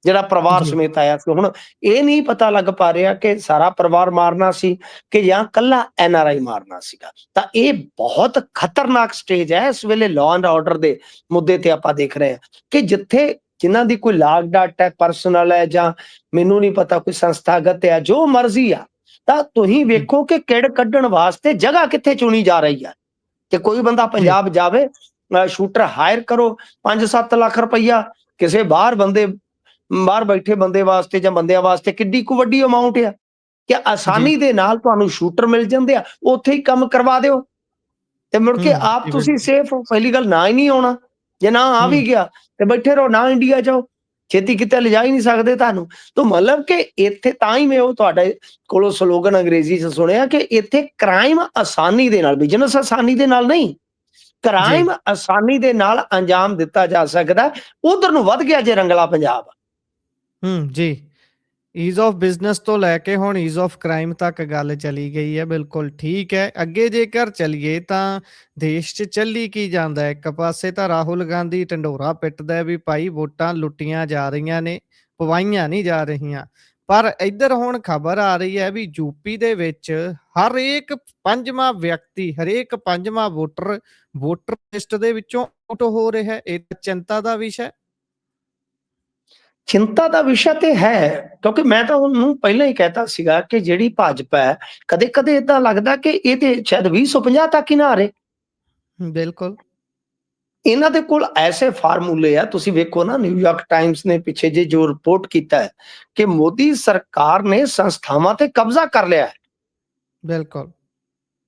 ਜਿਹੜਾ ਪਰਿਵਾਰ ਜੀ, ਸਮੇਤ ਆਇਆ ਸੀ। ਹੁਣ ਇਹ ਨਹੀਂ ਪਤਾ ਲੱਗ ਪਾ ਰਿਹਾ ਕਿ ਸਾਰਾ ਪਰਿਵਾਰ ਮਾਰਨਾ ਸੀ ਕਿ ਜਾਂ ਕੱਲਾ ਐਨਆਰਆਈ ਮਾਰਨਾ ਸੀਗਾ। ਤਾਂ ਇਹ ਬਹੁਤ ਖਤਰਨਾਕ ਸਟੇਜ ਹੈ ਇਸ ਵੇਲੇ ਲਾਅ ਐਂਡ ਆਰਡਰ ਦੇ ਮੁੱਦੇ ਤੇ। ਆਪਾਂ ਦੇਖ ਰਹੇ ਹਾਂ ਕਿ ਜਿੱਥੇ ਜਿਨ੍ਹਾਂ ਦੀ ਕੋਈ ਲਾਗ ਡਾਟ ਹੈ, ਪਰਸਨਲ ਹੈ, ਜਾਂ ਮੈਨੂੰ ਨਹੀਂ ਪਤਾ ਕੋਈ ਸੰਸਥਾਗਤ ਹੈ, ਜੋ ਮਰਜ਼ੀ ਆ, ਤਾਂ ਤੁਸੀਂ ਜੀ, ਵੇਖੋ ਕਿ ਕਿਹੜ ਕੱਢਣ ਵਾਸਤੇ ਜਗ੍ਹਾ ਕਿੱਥੇ ਚੁਣੀ ਜਾ ਰਹੀ ਹੈ। ਕਿ ਕੋਈ ਬੰਦਾ ਜੀ, ਪੰਜਾਬ ਜਾਵੇ, ਸ਼ੂਟਰ ਹਾਇਰ ਕਰੋ 5-7 ਲੱਖ ਰੁਪਈਆ ਕਿਸੇ ਬਾਹਰ ਬੈਠੇ ਬੰਦੇ ਵਾਸਤੇ ਜਾਂ ਬੰਦਿਆਂ ਵਾਸਤੇ, ਕਿੱਡੀ ਕੁ ਵੱਡੀ ਅਮਾਉਂਟ ਆ ਕਿ ਜੀ, ਆਸਾਨੀ ਦੇ ਨਾਲ ਤੁਹਾਨੂੰ ਸ਼ੂਟਰ ਮਿਲ ਜਾਂਦੇ ਆ, ਉੱਥੇ ਹੀ ਕੰਮ ਕਰਵਾ ਦਿਓ ਤੇ ਮੁੜ ਕੇ ਆਪ ਜੀ, ਤੁਸੀਂ ਬਿਲਕੁਲ। ਸੇਫ ਹੋ। ਪਹਿਲੀ ਗੱਲ, ਨਾ ਹੀ ਨਹੀਂ ਆਉਣਾ, ਜੇ ਨਾ ਆ ਹੂੰ, ਵੀ ਗਿਆ ਤੇ ਬੈਠੇ ਰਹੋ, ਨਾ ਇੰਡੀਆ ਜਾਓ, ਛੇਤੀ ਕਿਤੇ ਲਿਜਾ ਹੀ ਨਹੀਂ ਸਕਦੇ ਤੁਹਾਨੂੰ। ਤਾਂ ਮਤਲਬ ਕਿ ਇੱਥੇ ਤਾਂ ਹੀ ਮੈਂ ਉਹ ਤੁਹਾਡੇ ਕੋਲੋਂ ਸਲੋਗਨ ਅੰਗਰੇਜ਼ੀ 'ਚ ਸੁਣਿਆ ਕਿ ਇੱਥੇ ਕ੍ਰਾਈਮ ਆਸਾਨੀ ਦੇ ਨਾਲ, ਬਿਜ਼ਨਸ ਆਸਾਨੀ ਦੇ ਨਾਲ ਨਹੀਂ, ਕ੍ਰਾਈਮ ਆਸਾਨੀ ਦੇ ਨਾਲ ਅੰਜਾਮ ਦਿੱਤਾ ਜਾ ਸਕਦਾ, ਉਧਰ ਨੂੰ ਵੱਧ ਗਿਆ ਜੇ ਰੰਗਲਾ ਪੰਜਾਬ। ਜੀ। ਈਜ਼ ਆਫ ਬਿਜ਼ਨਸ ਤੋਂ ਲੈ ਕੇ ਹੁਣ ਈਜ਼ ਆਫ ਕ੍ਰਾਈਮ ਤੱਕ ਗੱਲ ਚਲੀ ਗਈ ਹੈ। ਬਿਲਕੁਲ ਠੀਕ ਹੈ। ਅੱਗੇ ਜੇਕਰ ਚੱਲੀਏ ਤਾਂ ਦੇਸ਼ 'ਚ ਚੱਲੀ ਕੀ ਜਾਂਦਾ ਹੈ? ਇੱਕ ਪਾਸੇ ਤਾਂ ਰਾਹੁਲ ਗਾਂਧੀ ਢੰਡੋਰਾ ਪਿੱਟਦਾ ਹੈ ਵੀ ਭਾਈ ਵੋਟਾਂ ਲੁੱਟੀਆਂ ਜਾ ਰਹੀਆਂ ਨੇ, ਪਵਾਈਆਂ ਨਹੀਂ ਜਾ ਰਹੀਆਂ। ਪਰ ਇੱਧਰ ਹੁਣ ਖਬਰ ਆ ਰਹੀ ਹੈ ਵੀ ਯੂਪੀ ਦੇ ਵਿੱਚ ਹਰੇਕ 5ਵਾਂ ਵਿਅਕਤੀ, ਹਰੇਕ 5ਵਾਂ ਵੋਟਰ ਵੋਟਰ ਲਿਸਟ ਦੇ ਵਿੱਚੋਂ ਆਊਟ ਹੋ ਰਿਹਾ ਹੈ। ਇਹ ਤਾਂ ਚਿੰਤਾ ਦਾ ਵਿਸ਼ਾ ਹੈ। ਚਿੰਤਾ ਦਾ ਵਿਸ਼ਾ ਤੇ ਹੈ, ਕਿਉਂਕਿ ਮੈਂ ਤਾਂ ਉਹਨੂੰ ਪਹਿਲਾਂ ਹੀ ਕਹਿਤਾ ਸੀਗਾ ਕਿ ਜਿਹੜੀ ਭਾਜਪਾ ਹੈ, ਕਦੇ-ਕਦੇ ਏਦਾਂ ਲੱਗਦਾ ਕਿ ਇਹ ਤੇ ਸ਼ਾਇਦ 2050 ਤੱਕ ਹੀ ਨਾ ਹਾਰੇ। ਬਿਲਕੁਲ। ਇਹਨਾਂ ਦੇ ਕੋਲ ਐਸੇ ਫਾਰਮੂਲੇ ਆ, ਤੁਸੀਂ ਵੇਖੋ ਨਾ, ਨਿਊਯਾਰਕ ਟਾਈਮਸ ਨੇ ਪਿੱਛੇ ਜੇ ਜੋ ਰਿਪੋਰਟ ਕੀਤਾ ਹੈ ਕਿ ਮੋਦੀ ਸਰਕਾਰ ਨੇ ਸੰਸਥਾਵਾਂ ਤੇ ਕਬਜ਼ਾ ਕਰ ਲਿਆ ਹੈ। ਬਿਲਕੁਲ।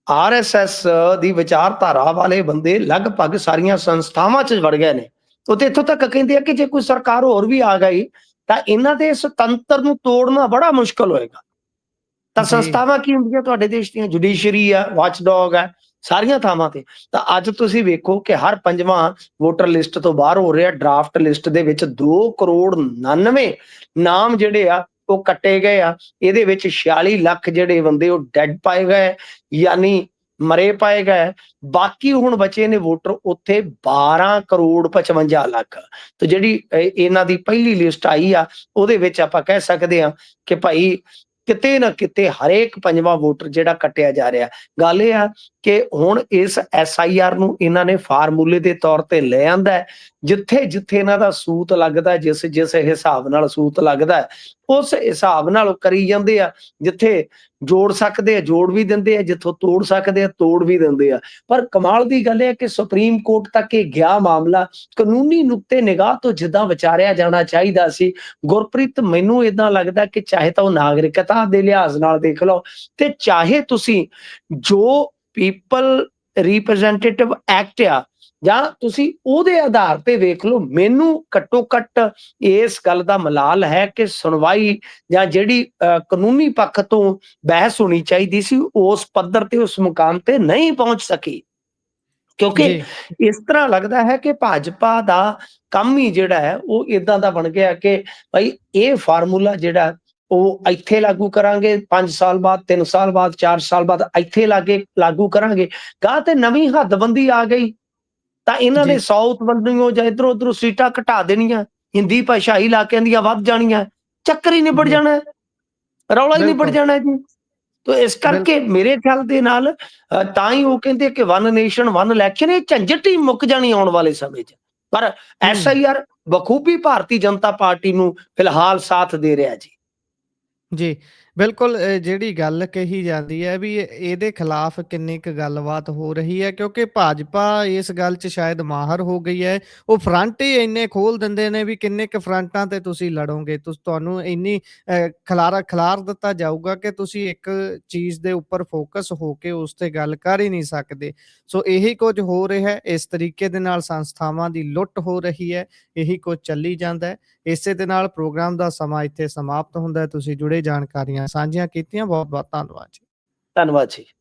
ਆਰਐਸਐਸ ਦੀ ਵਿਚਾਰਧਾਰਾ ਵਾਲੇ ਬੰਦੇ ਲਗਭਗ ਸਾਰੀਆਂ ਸੰਸਥਾਵਾਂ 'ਚ ਵੜ ਗਏ ਨੇ। ਉਹ ਤੇ ਇੱਥੋਂ ਤੱਕ ਕਹਿੰਦੇ ਆ ਕਿ ਜੇ ਕੋਈ ਸਰਕਾਰ ਹੋਰ ਵੀ ਆ ਗਈ ਤਾਂ ਇਹਨਾਂ ਦੇ ਇਸ ਤੰਤਰ ਨੂੰ ਤੋੜਨਾ ਬੜਾ ਮੁਸ਼ਕਲ ਹੋਏਗਾ। ਤਾਂ ਜੀ। ਸੰਸਥਾਵਾਂ ਕੀ ਹੁੰਦੀਆਂ ਤੁਹਾਡੇ ਦੇਸ਼ ਦੀਆਂ? ਜੁਡੀਸ਼ਰੀ ਆ, ਵਾਚਡੌਗ ਆ, ਸਾਰੀਆਂ ਥਾਵਾਂ ਤੇ। ਤਾਂ ਅੱਜ ਤੁਸੀਂ ਵੇਖੋ ਕਿ ਹਰ 5ਵਾਂ ਵੋਟਰ ਲਿਸਟ ਤੋਂ ਬਾਹਰ ਹੋ ਰਿਹਾ। ਡਰਾਫਟ ਲਿਸਟ ਦੇ ਵਿੱਚ 2 ਕਰੋੜ 99 ਨਾਮ ਜਿਹੜੇ ਆ ਉਹ ਕੱਟੇ ਗਏ ਆ। ਇਹਦੇ ਵਿੱਚ 46 ਲੱਖ ਜਿਹੜੇ ਬੰਦੇ ਉਹ ਡੈਡ ਪਾਏ ਗਏ, ਯਾਨੀ ਮਰੇ ਪਾਏ ਗਏ। ਬਾਕੀ ਹੁਣ ਬਚੇ ਨੇ ਵੋਟਰ ਉੱਥੇ 12 ਕਰੋੜ 55 ਲੱਖ। ਤੇ ਜਿਹੜੀ ਇਹਨਾਂ ਦੀ ਪਹਿਲੀ ਲਿਸਟ ਆਈ ਆ, ਉਹਦੇ ਵਿੱਚ ਆਪਾਂ ਕਹਿ ਸਕਦੇ ਆ ਕਿ ਭਾਈ ਕਿਤੇ ਨਾ ਕਿਤੇ ਹਰੇਕ 5ਵਾਂ ਵੋਟਰ ਜਿਹੜਾ ਕੱਟਿਆ ਜਾ ਰਿਹਾ। ਗੱਲ ਇਹ ਆ ਕਿ ਹੁਣ ਇਸ SIR ਨੂੰ ਇਹਨਾਂ ਨੇ ਫਾਰਮੂਲੇ ਦੇ ਤੌਰ ਤੇ ਲੈ ਆਂਦਾ ਹੈ। ਜਿੱਥੇ-ਜਿੱਥੇ ਇਹਨਾਂ ਦਾ ਸੂਤ ਲੱਗਦਾ, ਜਿਸ ਹਿਸਾਬ ਨਾਲ ਸੂਤ ਲੱਗਦਾ, ਉਸ ਹਿਸਾਬ ਨਾਲ ਉਹ ਕਰੀ ਜਾਂਦੇ ਆ। ਜਿੱਥੇ ਜੋੜ ਸਕਦੇ ਆ ਜੋੜ ਵੀ ਦਿੰਦੇ ਆ, ਜਿੱਥੋਂ ਤੋੜ ਸਕਦੇ ਆ ਤੋੜ ਵੀ ਦਿੰਦੇ ਆ। ਪਰ ਕਮਾਲ ਦੀ ਗੱਲ ਇਹ ਕਿ ਸੁਪਰੀਮ ਕੋਰਟ ਤੱਕ ਇਹ ਗਿਆ ਮਾਮਲਾ ਕਾਨੂੰਨੀ ਨੁਕਤੇ ਨਿਗਾਹ ਤੋਂ ਜਿੱਦਾਂ ਵਿਚਾਰਿਆ ਜਾਣਾ ਚਾਹੀਦਾ ਸੀ। ਗੁਰਪ੍ਰੀਤ, ਮੈਨੂੰ ਏਦਾਂ ਲੱਗਦਾ ਕਿ ਚਾਹੇ ਤਾਂ ਉਹ ਨਾਗਰਿਕਤਾ ਦੇ ਲਿਹਾਜ਼ ਨਾਲ ਦੇਖ ਲਓ ਤੇ ਚਾਹੇ ਤੁਸੀਂ ਜੋ ਪੀਪਲ ਰਿਪਰੈਜ਼ੈਂਟੇਟਿਵ ਐਕਟ ਆ ਜਾਂ ਤੁਸੀਂ ਉਹਦੇ ਆਧਾਰ ਤੇ ਵੇਖ ਲਓ। ਮੈਨੂੰ ਘੱਟੋ ਘੱਟ ਇਸ ਗੱਲ ਦਾ ਮਲਾਲ ਹੈ ਕਿ ਸੁਣਵਾਈ ਜਾਂ ਜਿਹੜੀ ਕਾਨੂੰਨੀ ਪੱਖ ਤੋਂ ਬਹਿਸ ਹੋਣੀ ਚਾਹੀਦੀ ਸੀ, ਉਸ ਪੱਧਰ ਤੇ, ਉਸ ਮੁਕਾਮ ਤੇ ਨਹੀਂ ਪਹੁੰਚ ਸਕੀ। ਕਿਉਂਕਿ ਇਸ ਤਰ੍ਹਾਂ ਲੱਗਦਾ ਹੈ ਕਿ ਭਾਜਪਾ ਦਾ ਕੰਮ ਹੀ ਜਿਹੜਾ ਹੈ ਉਹ ਇਦਾਂ ਦਾ ਬਣ ਗਿਆ ਕਿ ਭਾਈ ਇਹ ਫਾਰਮੂਲਾ ਜਿਹੜਾ ਉਹ ਇੱਥੇ ਲਾਗੂ ਕਰਾਂਗੇ 5 ਸਾਲ ਬਾਅਦ, 3 ਸਾਲ ਬਾਅਦ, 4 ਸਾਲ ਬਾਅਦ ਇੱਥੇ ਲਾਗੂ ਕਰਾਂਗੇ। ਗਾਂ ਤੇ ਨਵੀਂ ਹੱਦਬੰਦੀ ਆ ਗਈ ਤਾਂ ਇਹਨਾਂ ਨੇ ਸਾਊਥ ਵੱਲੋਂ ਜਾਂ ਇੱਧਰੋਂ ਉੱਧਰੋਂ ਸੀਟਾਂ ਘਟਾ ਦੇਣੀਆਂ, ਹਿੰਦੀ ਭਾਸ਼ਾਈ ਇਲਾਕਿਆਂ ਦੀਆਂ ਵੱਧ ਜਾਣੀਆਂ, ਚੱਕਰ ਹੀ ਨਿਬੜ ਜਾਣਾ, ਰੌਲਾ ਹੀ ਨਿਬੜ ਜਾਣਾ ਜੀ। ਤੋ ਇਸ ਕਰਕੇ ਮੇਰੇ ਖਿਆਲ ਦੇ ਨਾਲ ਤਾਂ ਹੀ ਉਹ ਕਹਿੰਦੇ ਕਿ ਵਨ ਨੇਸ਼ਨ ਵਨ ਇਲੈਕਸ਼ਨ, ਇਹ ਝੰਜਟ ਹੀ ਮੁੱਕ ਜਾਣੀ ਆਉਣ ਵਾਲੇ ਸਮੇਂ 'ਚ। ਪਰ SIR ਬਖੂਬੀ ਭਾਰਤੀ ਜਨਤਾ ਪਾਰਟੀ ਨੂੰ ਫਿਲਹਾਲ ਸਾਥ ਦੇ ਰਿਹਾ ਜੀ। ਜੀ, ਬਿਲਕੁਲ। ਜਿਹੜੀ ਗੱਲ ਕਹੀ ਜਾਂਦੀ ਹੈ ਵੀ ਇਹਦੇ ਖਿਲਾਫ ਕਿੰਨੀ ਕੁ ਗੱਲਬਾਤ ਹੋ ਰਹੀ ਹੈ, ਕਿਉਂਕਿ ਭਾਜਪਾ ਇਸ ਗੱਲ 'ਚ ਸ਼ਾਇਦ ਮਾਹਰ ਹੋ ਗਈ ਹੈ। ਉਹ ਫਰੰਟ ਹੀ ਇੰਨੇ ਖੋਲ ਦਿੰਦੇ ਨੇ ਵੀ ਕਿੰਨੇ ਕੁ ਫਰੰਟਾਂ ਤੇ ਤੁਸੀਂ ਲੜੋਗੇ। ਤੁਹਾਨੂੰ ਇੰਨੀ ਖਿਲਾਰ ਦਿੱਤਾ ਜਾਊਗਾ ਕਿ ਤੁਸੀਂ ਇੱਕ ਚੀਜ਼ ਦੇ ਉੱਪਰ ਫੋਕਸ ਹੋ ਕੇ ਉਸ ਤੇ ਗੱਲ ਕਰ ਹੀ ਨਹੀਂ ਸਕਦੇ। ਸੋ ਇਹੀ ਕੁਝ ਹੋ ਰਿਹਾ ਹੈ। ਇਸ ਤਰੀਕੇ ਦੇ ਨਾਲ ਸੰਸਥਾਵਾਂ ਦੀ ਲੁੱਟ ਹੋ ਰਹੀ ਹੈ। ਇਹੀ ਕੁਝ ਚੱਲੀ ਜਾਂਦਾ ਹੈ। ਇਸੇ ਦੇ ਨਾਲ ਪ੍ਰੋਗਰਾਮ ਦਾ ਸਮਾਂ ਇੱਥੇ ਸਮਾਪਤ ਹੁੰਦਾ ਹੈ। ਤੁਸੀਂ ਜੁੜੇ ਜਾਣਕਾਰੀਆਂ ਸਾਂਝੀਆਂ ਕੀਤੀਆਂ, ਬਹੁਤ ਬਹੁਤ ਧੰਨਵਾਦ ਜੀ। ਧੰਨਵਾਦ ਜੀ।